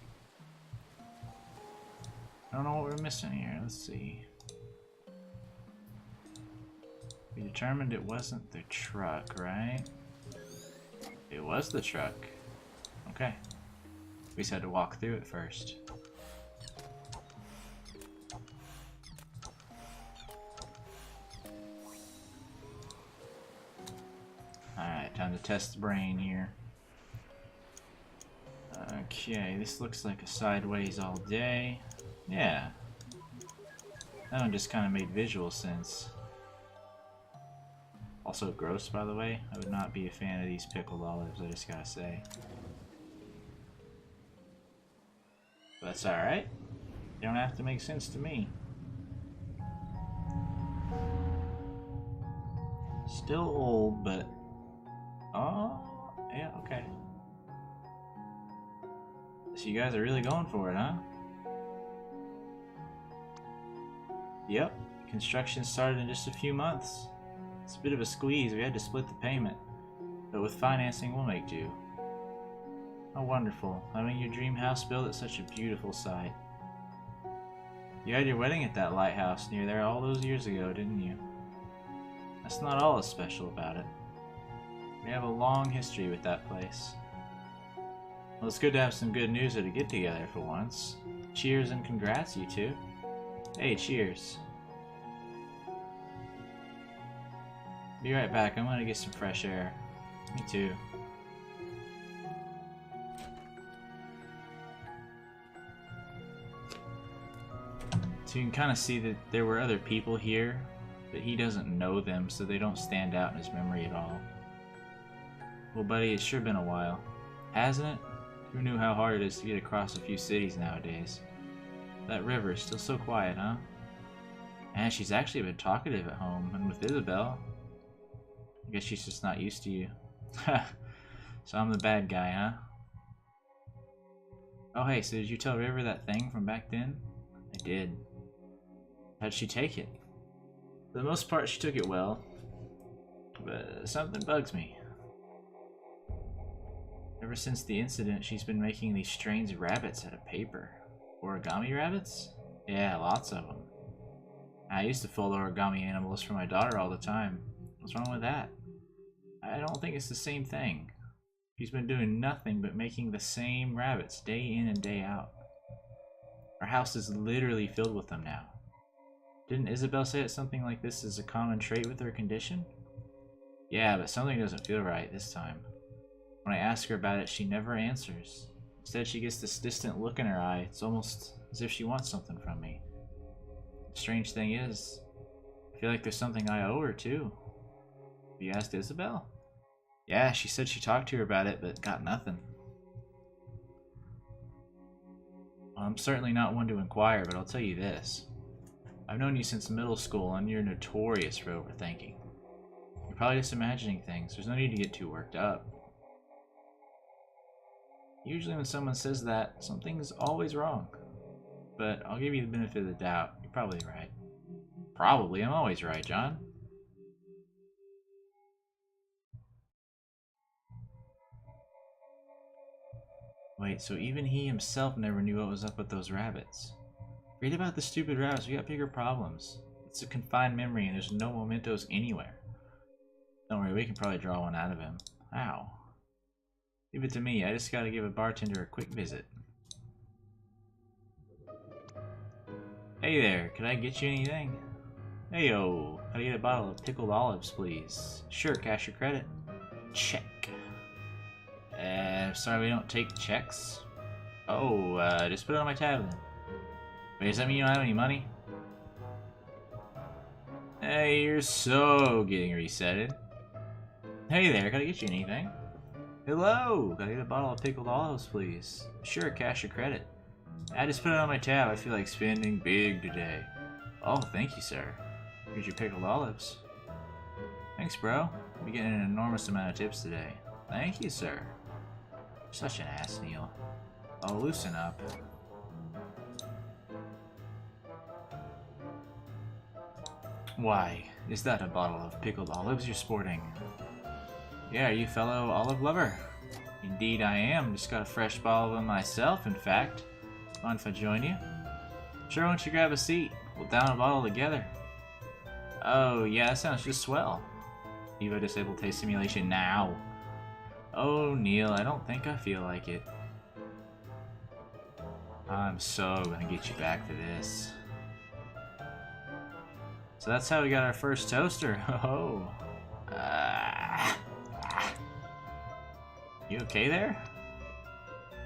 I don't know what we're missing here. Let's see. We determined it wasn't the truck, right? It was the truck. Okay. We just had to walk through it first. Alright, time to test the brain here. Okay, this looks like a sideways all day. Yeah. That one just kind of made visual sense. Also gross, by the way. I would not be a fan of these pickled olives, I just gotta say. But that's alright. They don't have to make sense to me. Still old, but... Oh, yeah, okay. So you guys are really going for it, huh? Yep. Construction started in just a few months. It's a bit of a squeeze. We had to split the payment. But with financing, we'll make do. How wonderful. Having your dream house built at such a beautiful site. You had your wedding at that lighthouse near there all those years ago, didn't you? That's not all that's special about it. We have a long history with that place. Well, it's good to have some good news at a get-together for once. Cheers and congrats, you two. Hey, cheers. Be right back. I'm gonna get some fresh air. Me too. So you can kind of see that there were other people here, but he doesn't know them, so they don't stand out in his memory at all. Well, buddy, it's sure been a while. Hasn't it? Who knew how hard it is to get across a few cities nowadays? That river is still so quiet, huh? And she's actually been talkative at home, and with Isabel. I guess she's just not used to you. So I'm the bad guy, huh? Oh hey, so did you tell River that thing from back then? I did. How'd she take it? For the most part, she took it well. But something bugs me. Ever since the incident, she's been making these strange rabbits out of paper. Origami rabbits? Yeah, lots of them. I used to fold origami animals for my daughter all the time. What's wrong with that? I don't think it's the same thing. She's been doing nothing but making the same rabbits day in and day out. Our house is literally filled with them now. Didn't Isabel say that something like this is a common trait with her condition? Yeah, but something doesn't feel right this time. When I ask her about it, she never answers. Instead, she gets this distant look in her eye. It's almost as if she wants something from me. The strange thing is, I feel like there's something I owe her, too. Have you asked Isabel? Yeah, she said she talked to her about it, but got nothing. Well, I'm certainly not one to inquire, but I'll tell you this. I've known you since middle school, and you're notorious for overthinking. You're probably just imagining things. There's no need to get too worked up. Usually when someone says that, something's always wrong. But I'll give you the benefit of the doubt. You're probably right. Probably, I'm always right, John. Wait, so even he himself never knew what was up with those rabbits. Read about the stupid rabbits, we got bigger problems. It's a confined memory and there's no mementos anywhere. Don't worry, we can probably draw one out of him. How? Leave it to me, I just gotta give a bartender a quick visit. Hey there, could I get you anything? Heyo, could I get a bottle of pickled olives, please? Sure, cash your credit. Check. Sorry we don't take checks. Oh, just put it on my tab then. Wait, does that mean you don't have any money? Hey, you're so getting resetted. Hey there, can I get you anything? Hello, can I get a bottle of pickled olives, please? Sure, cash your credit. I just put it on my tab, I feel like spending big today. Oh, thank you, sir. Here's your pickled olives. Thanks, bro. You're getting an enormous amount of tips today. Thank you, sir. You're such an ass, Neil. Oh, loosen up. Why, is that a bottle of pickled olives you're sporting? Yeah, are you fellow olive lover? Indeed I am. Just got a fresh bottle of them myself, in fact. Mind if I join you? Sure, why don't you grab a seat? We'll down a bottle together. Oh, yeah, that sounds just swell. Evo disable taste simulation now. Oh, Neil, I don't think I feel like it. I'm so gonna get you back for this. So that's how we got our first toaster. Oh. You okay there?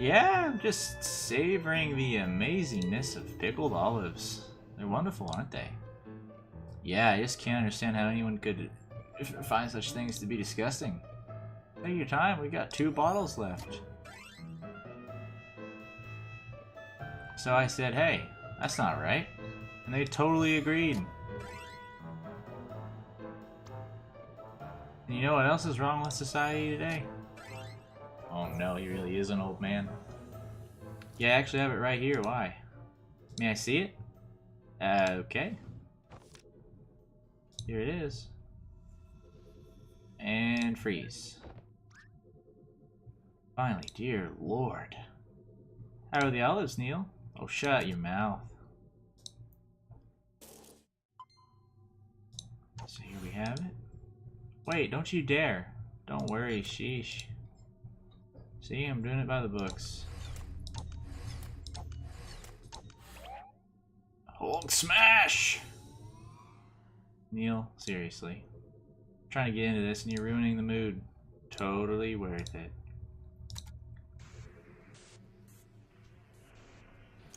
Yeah, I'm just savoring the amazingness of pickled olives. They're wonderful, aren't they? Yeah, I just can't understand how anyone could find such things to be disgusting. Take your time, we got 2 bottles left. So I said, hey, that's not right. And they totally agreed. And you know what else is wrong with society today? Oh no, he really is an old man. Yeah, I actually have it right here, why? May I see it? Okay. Here it is. And freeze. Finally, dear lord. How are the olives, Neil? Oh, shut your mouth. So here we have it. Wait, don't you dare. Don't worry, sheesh. See, I'm doing it by the books. Hulk smash! Neil, seriously. I'm trying to get into this and you're ruining the mood. Totally worth it.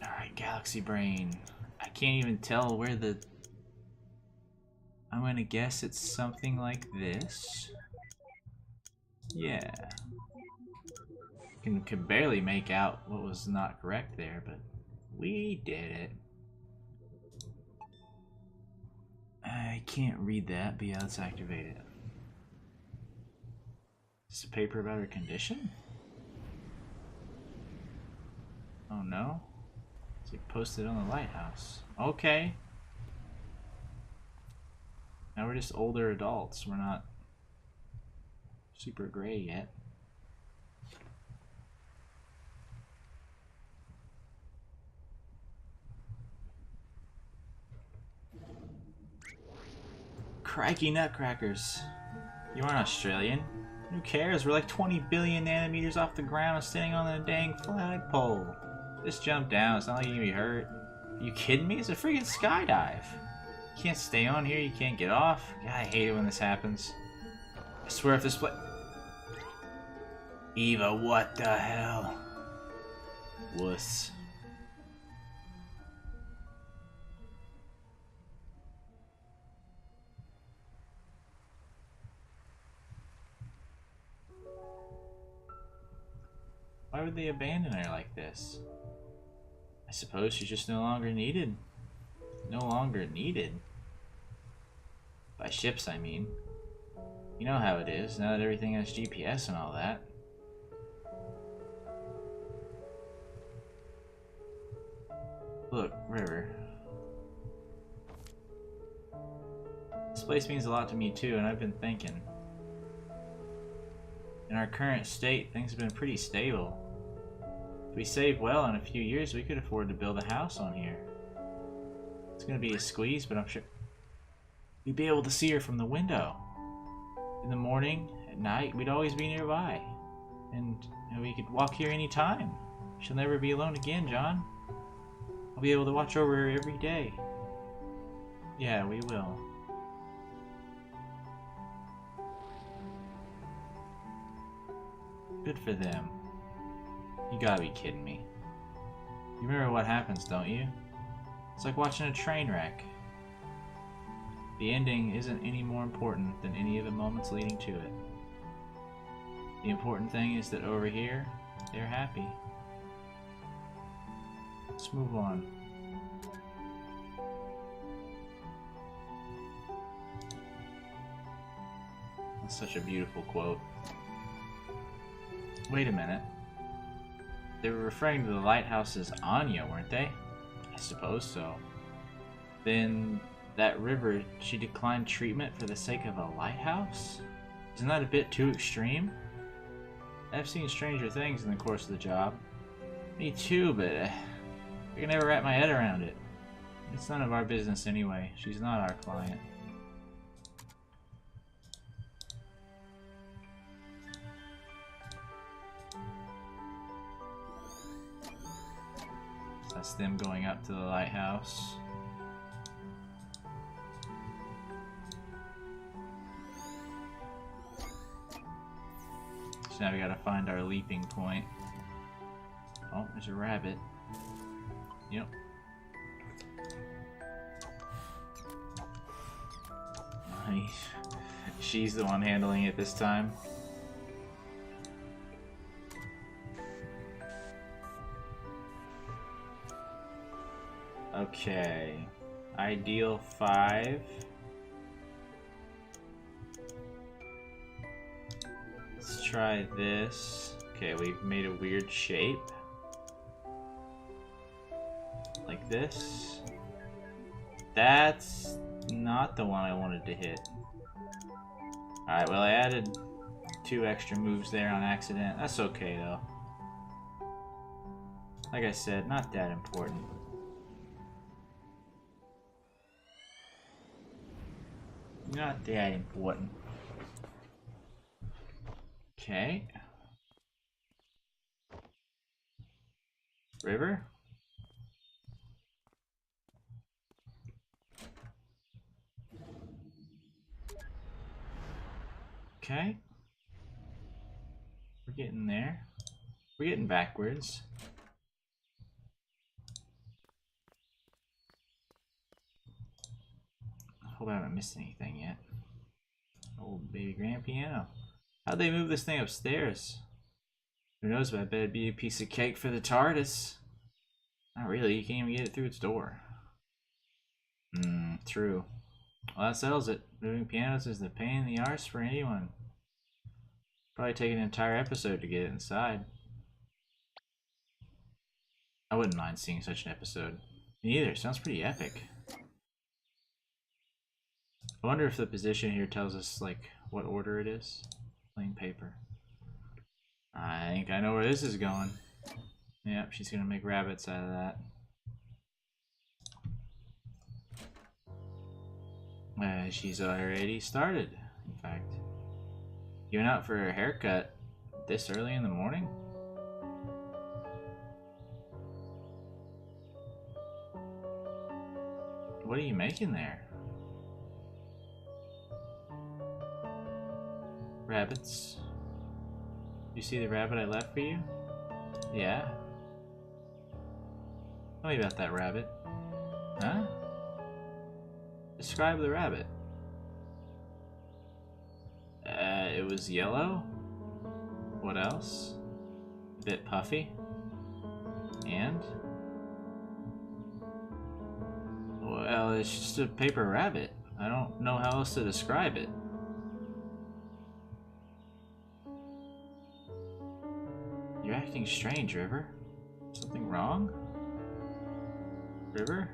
Alright, Galaxy Brain. I can't even tell where the... I'm gonna guess it's something like this. Yeah. Can barely make out what was not correct there, but we did it. I can't read that, but yeah, let's activate it. Is this a paper about her condition? Oh no. It's like posted on the lighthouse. Okay. Now we're just older adults. We're not super gray yet. Crikey nutcrackers. You aren't Australian. Who cares? We're like 20 billion nanometers off the ground standing on a dang flagpole. Just jump down. It's not like you're gonna be hurt. Are you kidding me? It's a freaking skydive. You can't stay on here. You can't get off. God, I hate it when this happens. I swear if this play... Eva, what the hell? Wuss. Why would they abandon her like this? I suppose she's just no longer needed. No longer needed? By ships, I mean. You know how it is, now that everything has GPS and all that. place means a lot to me too, and I've been thinking. In our current state, things have been pretty stable. If we save well, in a few years we could afford to build a house on here. It's gonna be a squeeze, but I'm sure we'd be able to see her from the window. In the morning, at night, we'd always be nearby. And we could walk here anytime. She'll never be alone again, John. I'll be able to watch over her every day. Yeah, we will. Good for them. You gotta be kidding me. You remember what happens, don't you? It's like watching a train wreck. The ending isn't any more important than any of the moments leading to it. The important thing is that over here, they're happy. Let's move on. That's such a beautiful quote. Wait a minute. They were referring to the lighthouse as Anya, weren't they? I suppose so. Then that river, she declined treatment for the sake of a lighthouse? Isn't that a bit too extreme? I've seen stranger things in the course of the job. Me too, but I can never wrap my head around it. It's none of our business anyway. She's not our client. That's them going up to the lighthouse. So now we gotta find our leaping point. Oh, there's a rabbit. Yep. Nice. She's the one handling it this time. Okay. Ideal 5. Let's try this. Okay, we've made a weird shape. Like this. That's not the one I wanted to hit. Alright, well I added 2 extra moves there on accident. That's okay though. Like I said, not that important. Not that important. Okay. River? Okay. We're getting there. We're getting backwards. Hope I haven't missed anything yet. Old baby grand piano. How'd they move this thing upstairs? Who knows, but I bet it'd be a piece of cake for the TARDIS. Not really, you can't even get it through its door. True. Well, that settles it. Moving pianos is the pain in the arse for anyone. Probably take an entire episode to get it inside. I wouldn't mind seeing such an episode. Me either, sounds pretty epic. I wonder if the position here tells us, like, what order it is. Plain paper. I think I know where this is going. Yep, she's gonna make rabbits out of that. She's already started, in fact. You went out for a haircut this early in the morning? What are you making there? Rabbits. You see the rabbit I left for you? Yeah. Tell me about that rabbit. Huh? Describe the rabbit. It was yellow. What else? A bit puffy. And? Well, it's just a paper rabbit. I don't know how else to describe it. You're acting strange, River. Something wrong? River?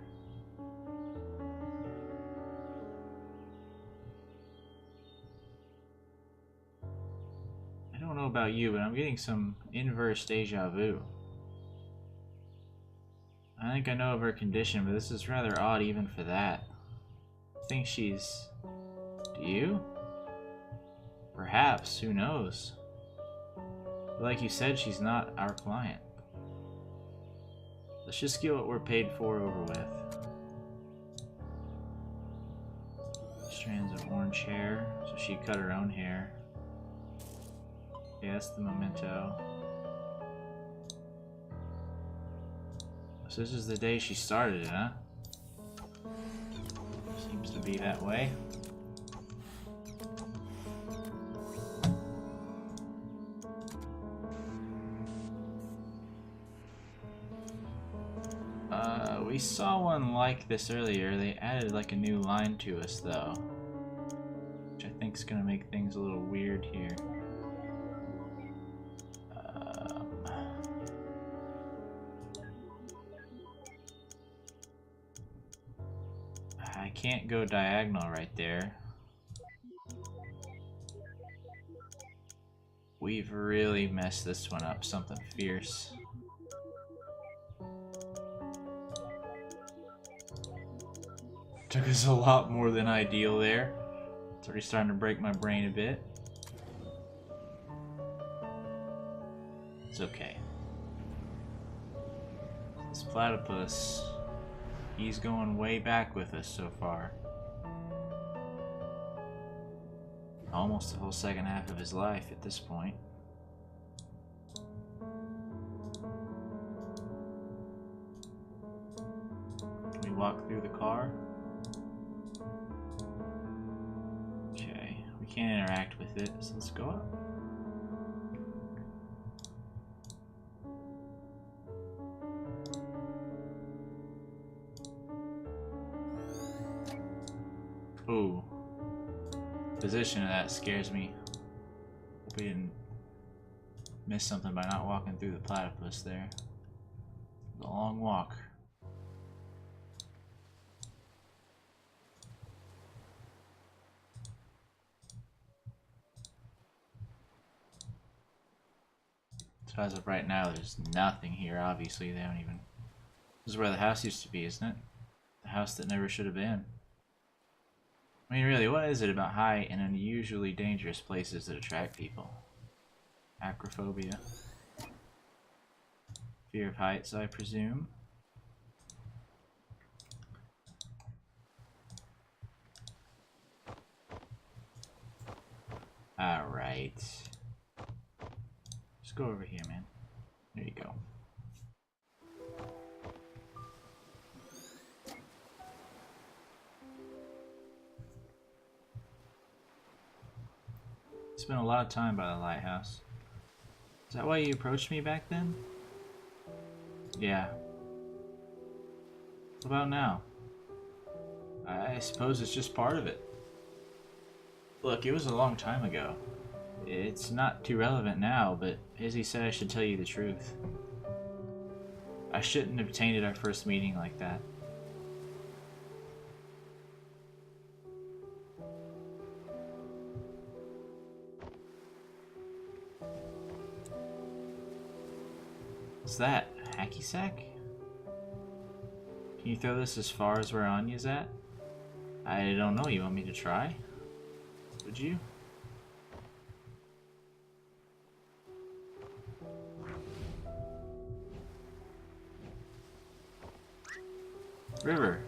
about you, but I'm getting some inverse deja vu. I think I know of her condition, but this is rather odd even for that. I think she's... Do you? Perhaps, who knows? But like you said, she's not our client. Let's just get what we're paid for over with. Strands of orange hair, so she cut her own hair. Yeah, that's the memento. So this is the day she started it, huh? Seems to be that way. We saw one like this earlier. They added like a new line to us though, which I think is gonna make things a little weird here. I can't go diagonal right there. We've really messed this one up, something fierce. Took us a lot more than ideal there. It's already starting to break my brain a bit. It's okay. This platypus, he's going way back with us so far. Almost the whole second half of his life at this point. Can we walk through the car? Okay, we can't interact with it, so let's go up. Ooh. Position of that scares me. Hope we didn't miss something by not walking through the platypus there. It's a long walk. So as of right now, there's nothing here. Obviously, they don't even... This is where the house used to be, isn't it? The house that never should have been. I mean, really, what is it about high and unusually dangerous places that attract people? Acrophobia. Fear of heights, I presume. Alright. Just go over here, man. There you go. Spent a lot of time by the lighthouse. Is that why you approached me back then? Yeah. What about now? I suppose it's just part of it. Look, it was a long time ago. It's not too relevant now, but Izzy said I should tell you the truth. I shouldn't have tainted our first meeting like that. What's that? Hacky sack? Can you throw this as far as where Anya's at? I don't know, you want me to try? Would you? River,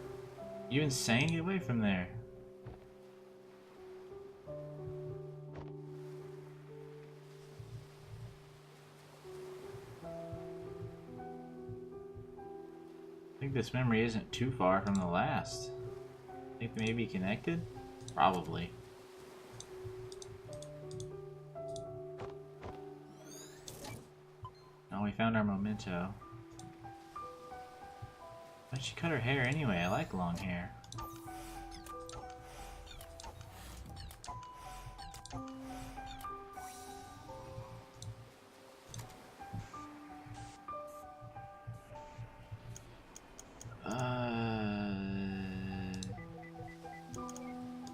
you insane? Get away from there. I think this memory isn't too far from the last. Think they may be connected? Probably. Oh, we found our memento. Why'd she cut her hair anyway? I like long hair.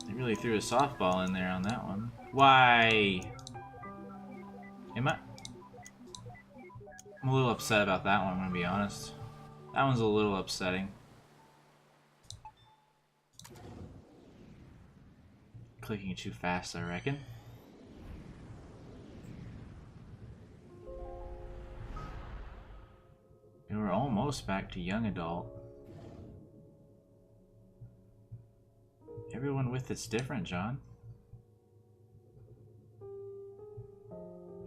They really threw a softball in there on that one. Why? Am I'm a little upset about that one, I'm gonna be honest. That one's a little upsetting. Clicking too fast, I reckon. And we're almost back to young adult. Everyone with it's different, John.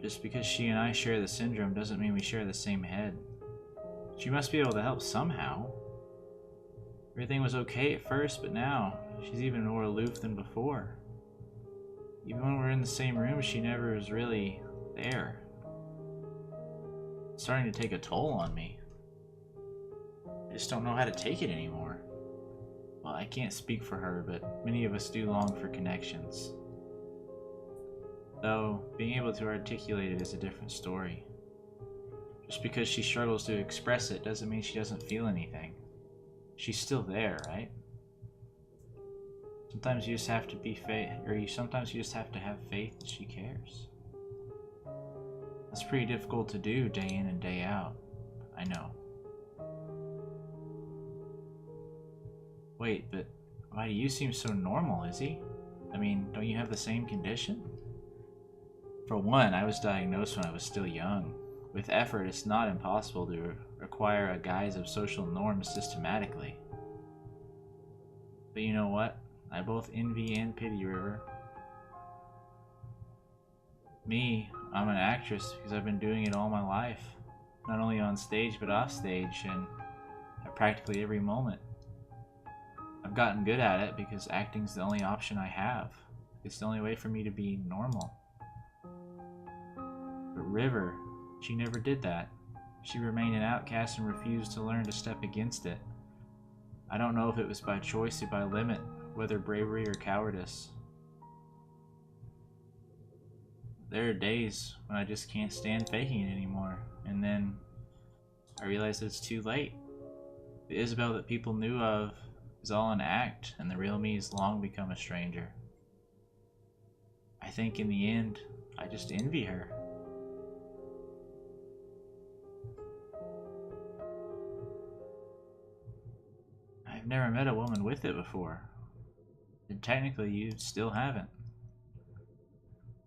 Just because she and I share the syndrome doesn't mean we share the same head. She must be able to help somehow. Everything was okay at first, but now she's even more aloof than before. Even when we're in the same room, she never is really there. It's starting to take a toll on me. I just don't know how to take it anymore. Well, I can't speak for her, but many of us do long for connections. Though, being able to articulate it is a different story. Just because she struggles to express it doesn't mean she doesn't feel anything. She's still there, right? Sometimes you just have to be sometimes you just have to have faith that she cares. That's pretty difficult to do day in and day out. I know. Wait, but why do you seem so normal, Izzy? I mean, don't you have the same condition? For one, I was diagnosed when I was still young. With effort, it's not impossible to acquire a guise of social norms systematically. But you know what? I both envy and pity River. Me, I'm an actress because I've been doing it all my life. Not only on stage, but off stage, and at practically every moment. I've gotten good at it because acting's the only option I have. It's the only way for me to be normal. But River, she never did that. She remained an outcast and refused to learn to step against it. I don't know if it was by choice or by limit, whether bravery or cowardice. There are days when I just can't stand faking it anymore, and then I realize that it's too late. The Isabel that people knew of is all an act, and the real me has long become a stranger. I think in the end, I just envy her. I've never met a woman with it before. And technically, you still haven't.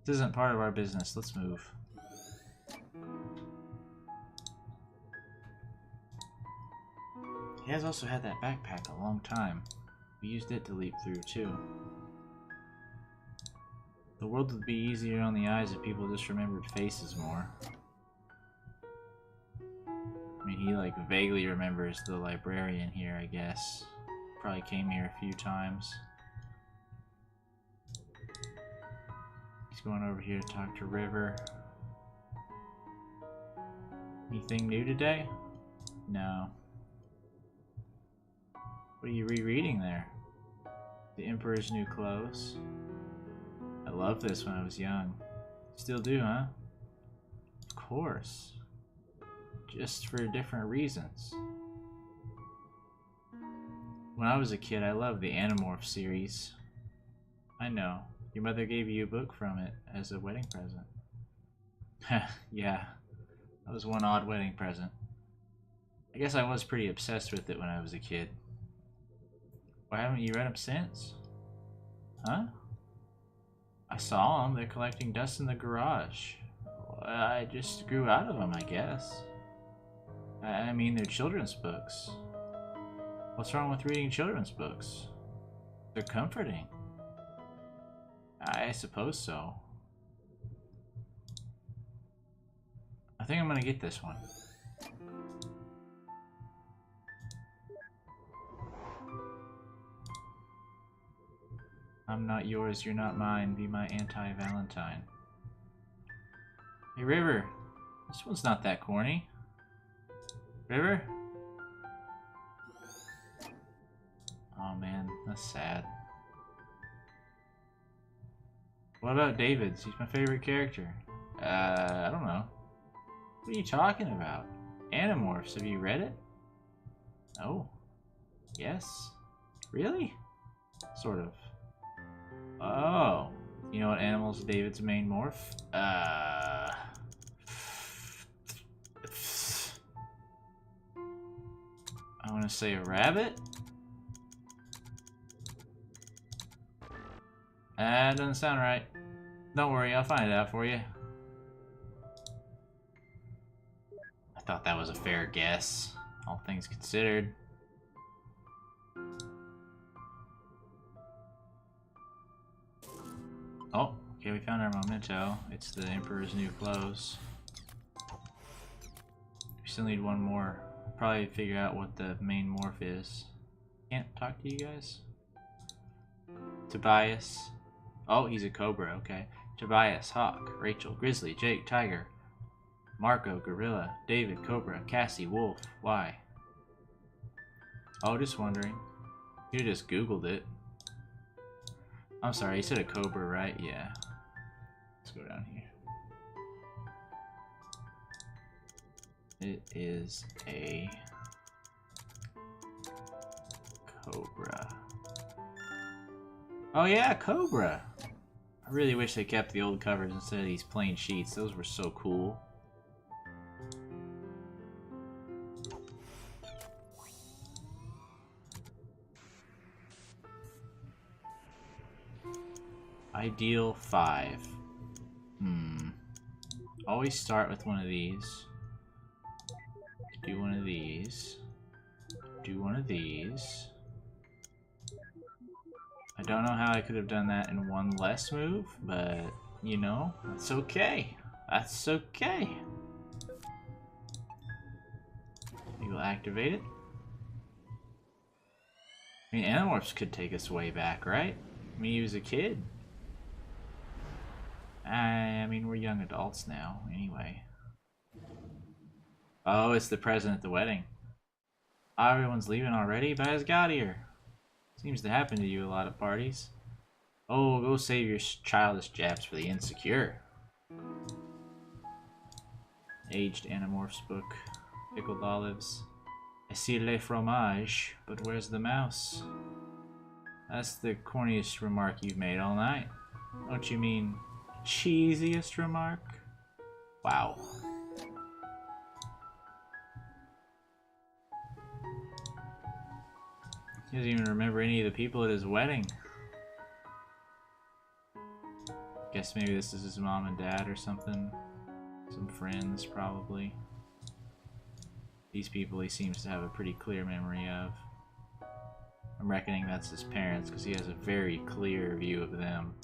This isn't part of our business. Let's move. He has also had that backpack a long time. We used it to leap through, too. The world would be easier on the eyes if people just remembered faces more. I mean, he, like, vaguely remembers the librarian here, I guess. Probably came here a few times. He's going over here to talk to River. Anything new today? No. What are you rereading there? The Emperor's New Clothes. I loved this when I was young. Still do, huh? Of course. Just for different reasons. When I was a kid, I loved the Animorph series. I know. Your mother gave you a book from it as a wedding present. Yeah, that was one odd wedding present. I guess I was pretty obsessed with it when I was a kid. Why haven't you read them since? Huh? I saw them. They're collecting dust in the garage. I just grew out of them, I guess. I mean, they're children's books. What's wrong with reading children's books? They're comforting. I suppose so. I think I'm gonna get this one. I'm not yours, you're not mine. Be my anti-Valentine. Hey, River. This one's not that corny. River? Oh man, that's sad. What about David's? He's my favorite character. I don't know. What are you talking about? Animorphs, have you read it? Oh. Yes. Really? Sort of. Oh. You know what animal's David's main morph? gonna say a rabbit? That doesn't sound right. Don't worry, I'll find it out for you. I thought that was a fair guess, all things considered. Oh, okay, we found our memento. It's the Emperor's New Clothes. We still need one more. Probably figure out what the main morph is. Can't talk to you guys? Tobias. Oh, he's a cobra, okay. Tobias, hawk. Rachel, grizzly. Jake, tiger. Marco, gorilla. David, cobra. Cassie, wolf. Why? Oh, just wondering. You just Googled it. I'm sorry, you said a cobra, right? Yeah. Let's go down here. It is a cobra. Oh yeah, cobra! I really wish they kept the old covers instead of these plain sheets. Those were so cool. Ideal 5. Always start with one of these. Do one of these. Do one of these. I don't know how I could have done that in one less move, but, you know, that's okay. That's okay. We will activate it. I mean, Animorphs could take us way back, right? Me was a kid. I mean, we're young adults now, anyway. Oh, it's the present at the wedding. Oh, everyone's leaving already? But I just got here. Seems to happen to you a lot at parties. Oh, go save your childish japs for the insecure. Aged Animorphs book. Pickled olives. I see le fromage, but where's the mouse? That's the corniest remark you've made all night. Don't you mean cheesiest remark? Wow. He doesn't even remember any of the people at his wedding. Guess maybe this is his mom and dad or something. Some friends, probably. These people he seems to have a pretty clear memory of. I'm reckoning that's his parents because he has a very clear view of them.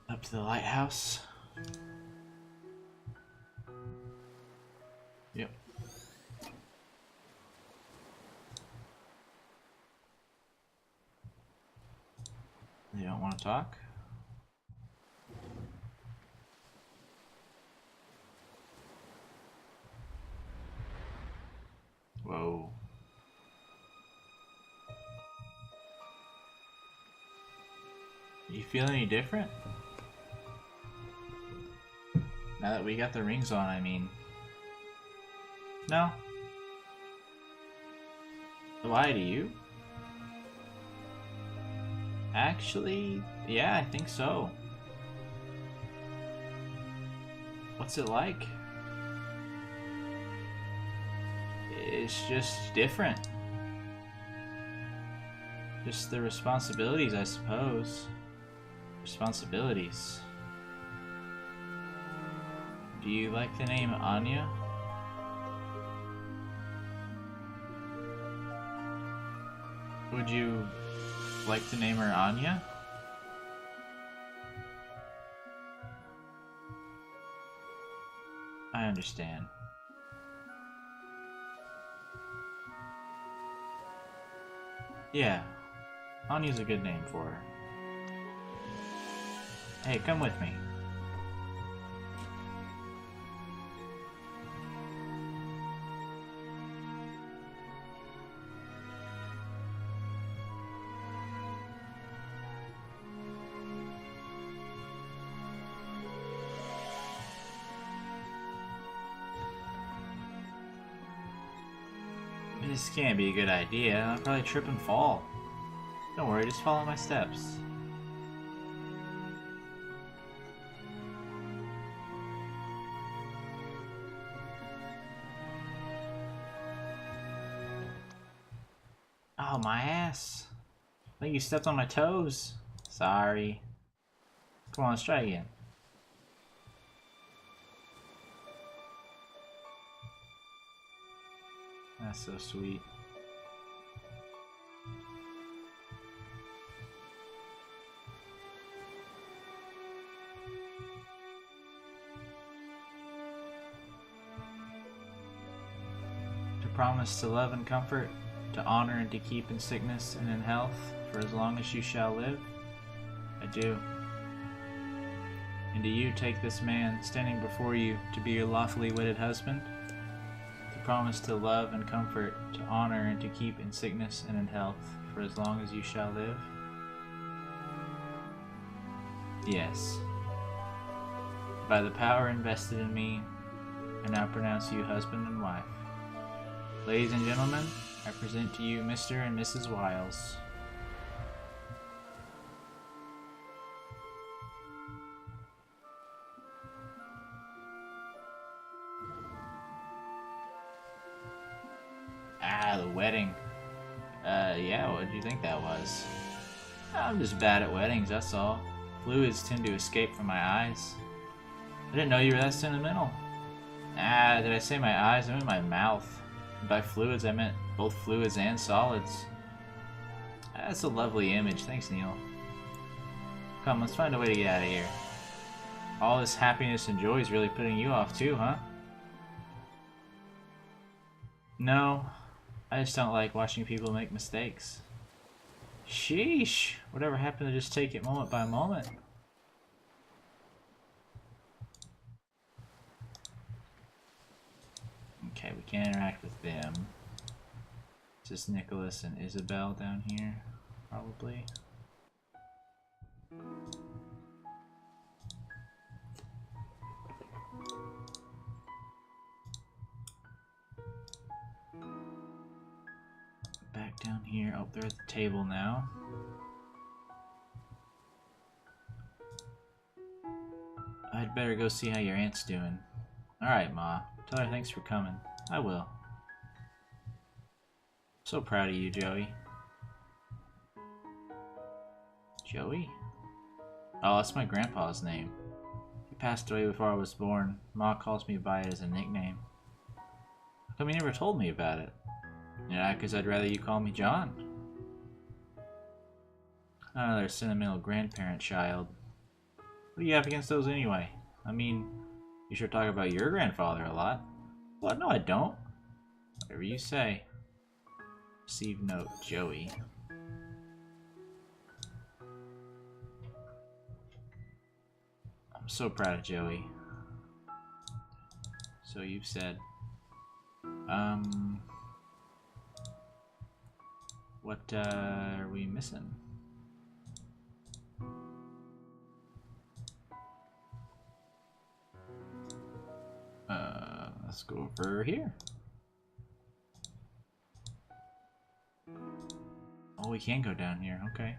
Up to the lighthouse. Yep. They don't want to talk? Whoa. You feel any different? Now that we got the rings on, I mean. No? Why do you? Actually, yeah, I think so. What's it like? It's just different. Just the responsibilities, I suppose. Responsibilities. Do you like the name Anya? Would you like to name her Anya? I understand. Yeah, Anya's a good name for her. Hey, come with me. This can't be a good idea. I'll probably trip and fall. Don't worry, just follow my steps. Oh, my ass. I think you stepped on my toes. Sorry. Come on, let's try again. That's so sweet. To promise to love and comfort, to honor and to keep in sickness and in health, for as long as you shall live, I do. And do you take this man standing before you to be your lawfully wedded husband? To promise to love and comfort, to honor and to keep in sickness and in health, for as long as you shall live? Yes. By the power invested in me, I now pronounce you husband and wife. Ladies and gentlemen, I present to you Mr. and Mrs. Wiles. Ah, the wedding. Yeah, what did you think that was? I'm just bad at weddings, that's all. Fluids tend to escape from my eyes. I didn't know you were that sentimental. Ah, did I say my eyes? I meant my mouth. And by fluids, I meant both fluids and solids. That's a lovely image, thanks Neil. Come, let's find a way to get out of here. All this happiness and joy is really putting you off too, huh? No, I just don't like watching people make mistakes. Sheesh, whatever happened to just take it moment by moment? Okay, we can't interact with them. It's just Nicholas and Isabel down here, probably. Back down here. Oh, they're at the table now. I'd better go see how your aunt's doing. Alright, Ma. Tell her thanks for coming. I will. So proud of you, Joey. Joey? Oh, that's my grandpa's name. He passed away before I was born. Ma calls me by it as a nickname. How come you never told me about it? Yeah, because I'd rather you call me John. Another sentimental grandparent child. What do you have against those anyway? I mean, you sure talk about your grandfather a lot. What? No, I don't. Whatever you say. Receive note, Joey. I'm so proud of Joey. So you've said. What are we missing? Let's go over here. Oh, we can go down here, okay.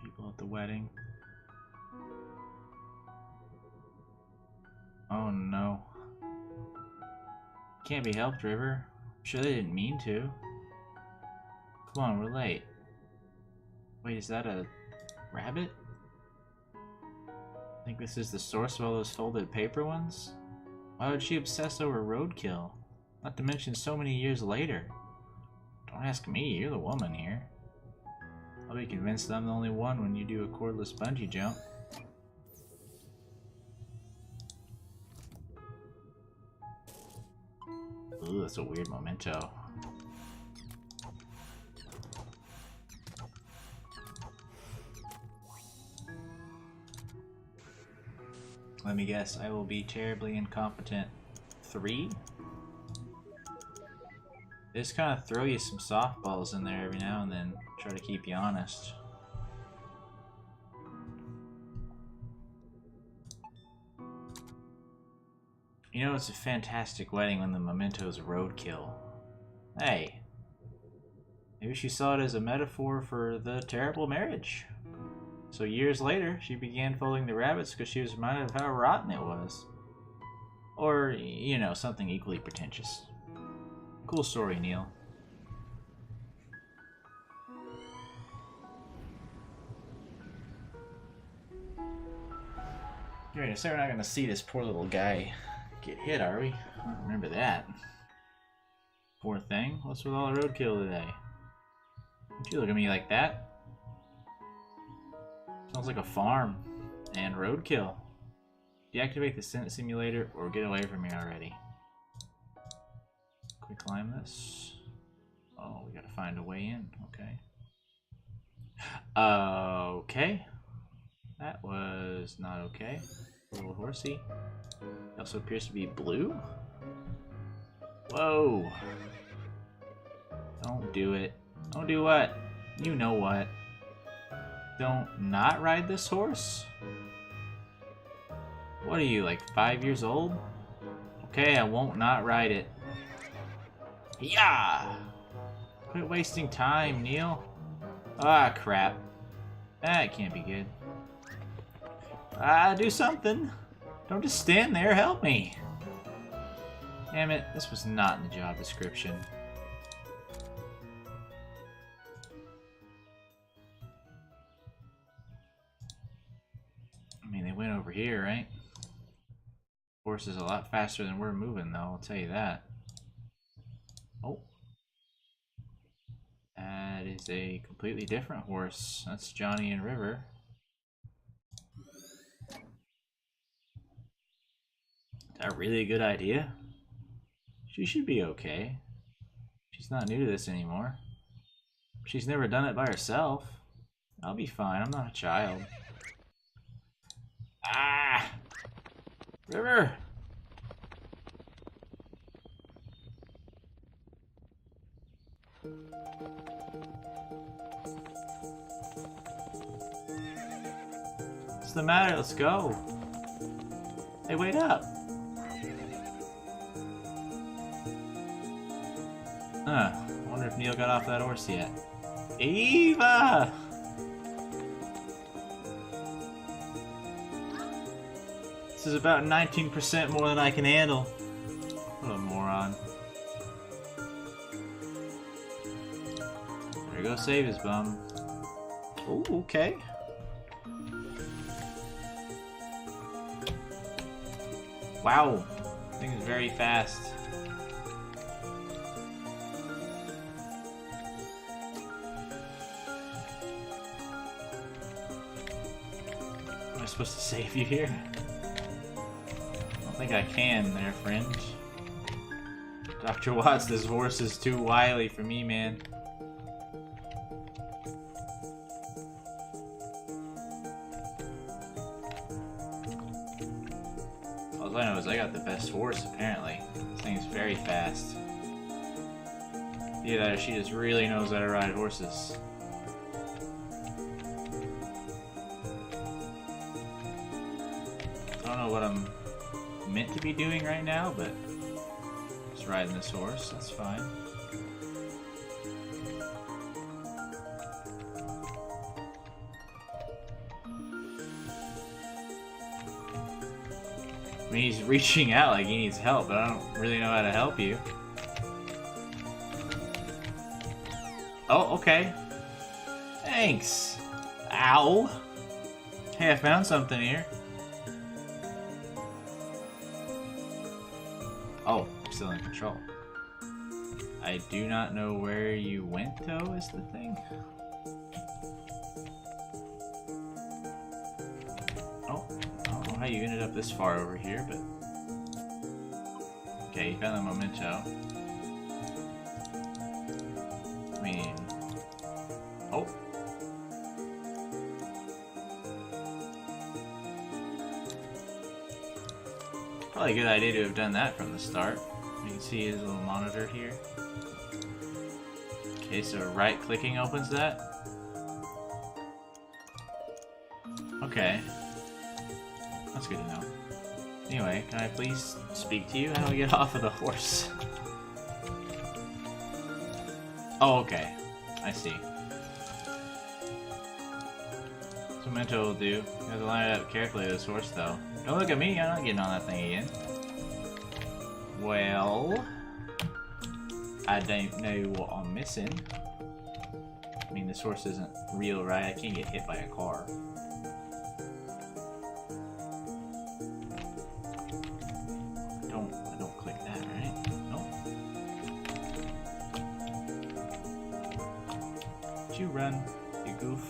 People at the wedding. Oh no. Can't be helped, River. I'm sure they didn't mean to. Come on, we're late. Wait, is that a rabbit? I think this is the source of all those folded paper ones? Why would she obsess over roadkill? Not to mention so many years later. Don't ask me, you're the woman here. I'll be convinced I'm the only one when you do a cordless bungee jump. Ooh, that's a weird memento. Let me guess, I will be terribly incompetent. 3? They just kind of throw you some softballs in there every now and then, try to keep you honest. You know, it's a fantastic wedding when the memento's roadkill. Hey, maybe she saw it as a metaphor for the terrible marriage. So years later, she began folding the rabbits because she was reminded of how rotten it was. Or, you know, something equally pretentious. Cool story, Neil. Great, so we're not gonna see this poor little guy get hit, are we? I don't remember that. Poor thing. What's with all the roadkill today? Don't you look at me like that? Sounds like a farm. And roadkill. Deactivate the scent simulator or get away from me already. Quick climb this. Oh, we gotta find a way in. Okay. Okay. That was not okay. A little horsey. He also appears to be blue. Whoa. Don't do it. Don't do what? You know what. Don't not ride this horse? What are you, like 5 years old? Okay, I won't not ride it. Yeah! Quit wasting time, Neil. Ah, crap. That can't be good. Ah, do something. Don't just stand there, help me. Damn it, this was not in the job description. I mean, they went over here, right? Horse is a lot faster than we're moving, though, I'll tell you that. Oh. That is a completely different horse. That's Johnny and River. Is that really a good idea? She should be okay. She's not new to this anymore. She's never done it by herself. I'll be fine, I'm not a child. Ah! River! What's the matter? Let's go. Hey, wait up. I wonder if Neil got off that horse yet. Eva! This is about 19% more than I can handle. What a moron. There go save his bum. Oh, okay. Wow. This thing is very fast. Am I supposed to save you here? I think I can there, friend. Dr. Watts, this horse is too wily for me, man. All I know is I got the best horse, apparently. This thing's very fast. Either that or she just really knows how to ride horses. I don't know what I'm meant to be doing right now, but just riding this horse, that's fine. I mean, he's reaching out like he needs help, but I don't really know how to help you. Oh, okay. Thanks. Ow. Hey, I found something here. Oh, I'm still in control. I do not know where you went, though, is the thing. Oh, I don't know how you ended up this far over here, but... Okay, you found the memento. I mean... Oh! Probably a good idea to have done that from the start. You can see his little monitor here. Okay, so right-clicking opens that. Okay. That's good to know. Anyway, can I please speak to you? How do I get off of the horse? Oh, okay. I see. That's what Mento will do. You have to line it up carefully with this horse, though. Don't look at me, I'm not getting on that thing again. Well... I don't know what I'm missing. I mean, this horse isn't real, right? I can't get hit by a car. I don't click that, right? Nope. Did you run, you goof?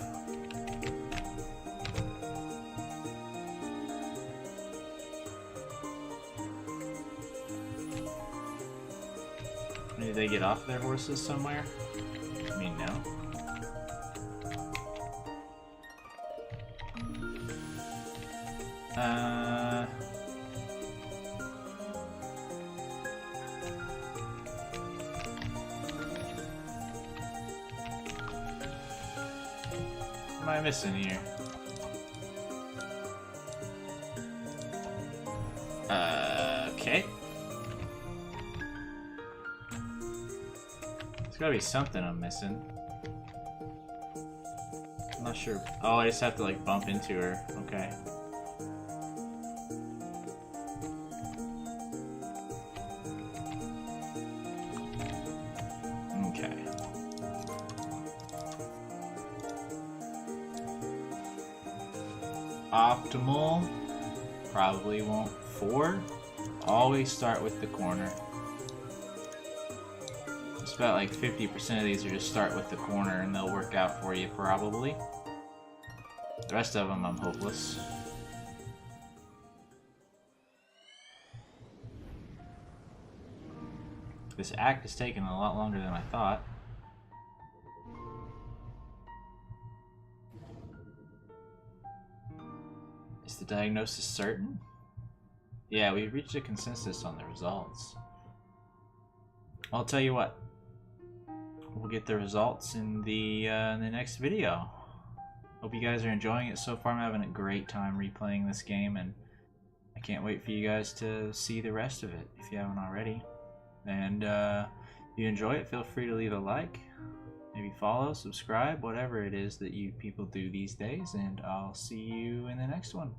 Did they get off their horses somewhere? I mean, no. What am I missing here? Okay. There's gotta be something I'm missing. I'm not sure. Oh, I just have to like bump into her. Okay. Okay. Optimal. Probably won't. 4. Always start with the corner. It's about like 50% of these are just start with the corner and they'll work out for you probably. The rest of them I'm hopeless. This act is taking a lot longer than I thought. Is the diagnosis certain? Yeah, we reached a consensus on the results. I'll tell you what. We'll get the results in the next video. Hope you guys are enjoying it so far. I'm having a great time replaying this game, and I can't wait for you guys to see the rest of it if you haven't already. And if you enjoy it, feel free to leave a like, maybe follow, subscribe, whatever it is that you people do these days, and I'll see you in the next one.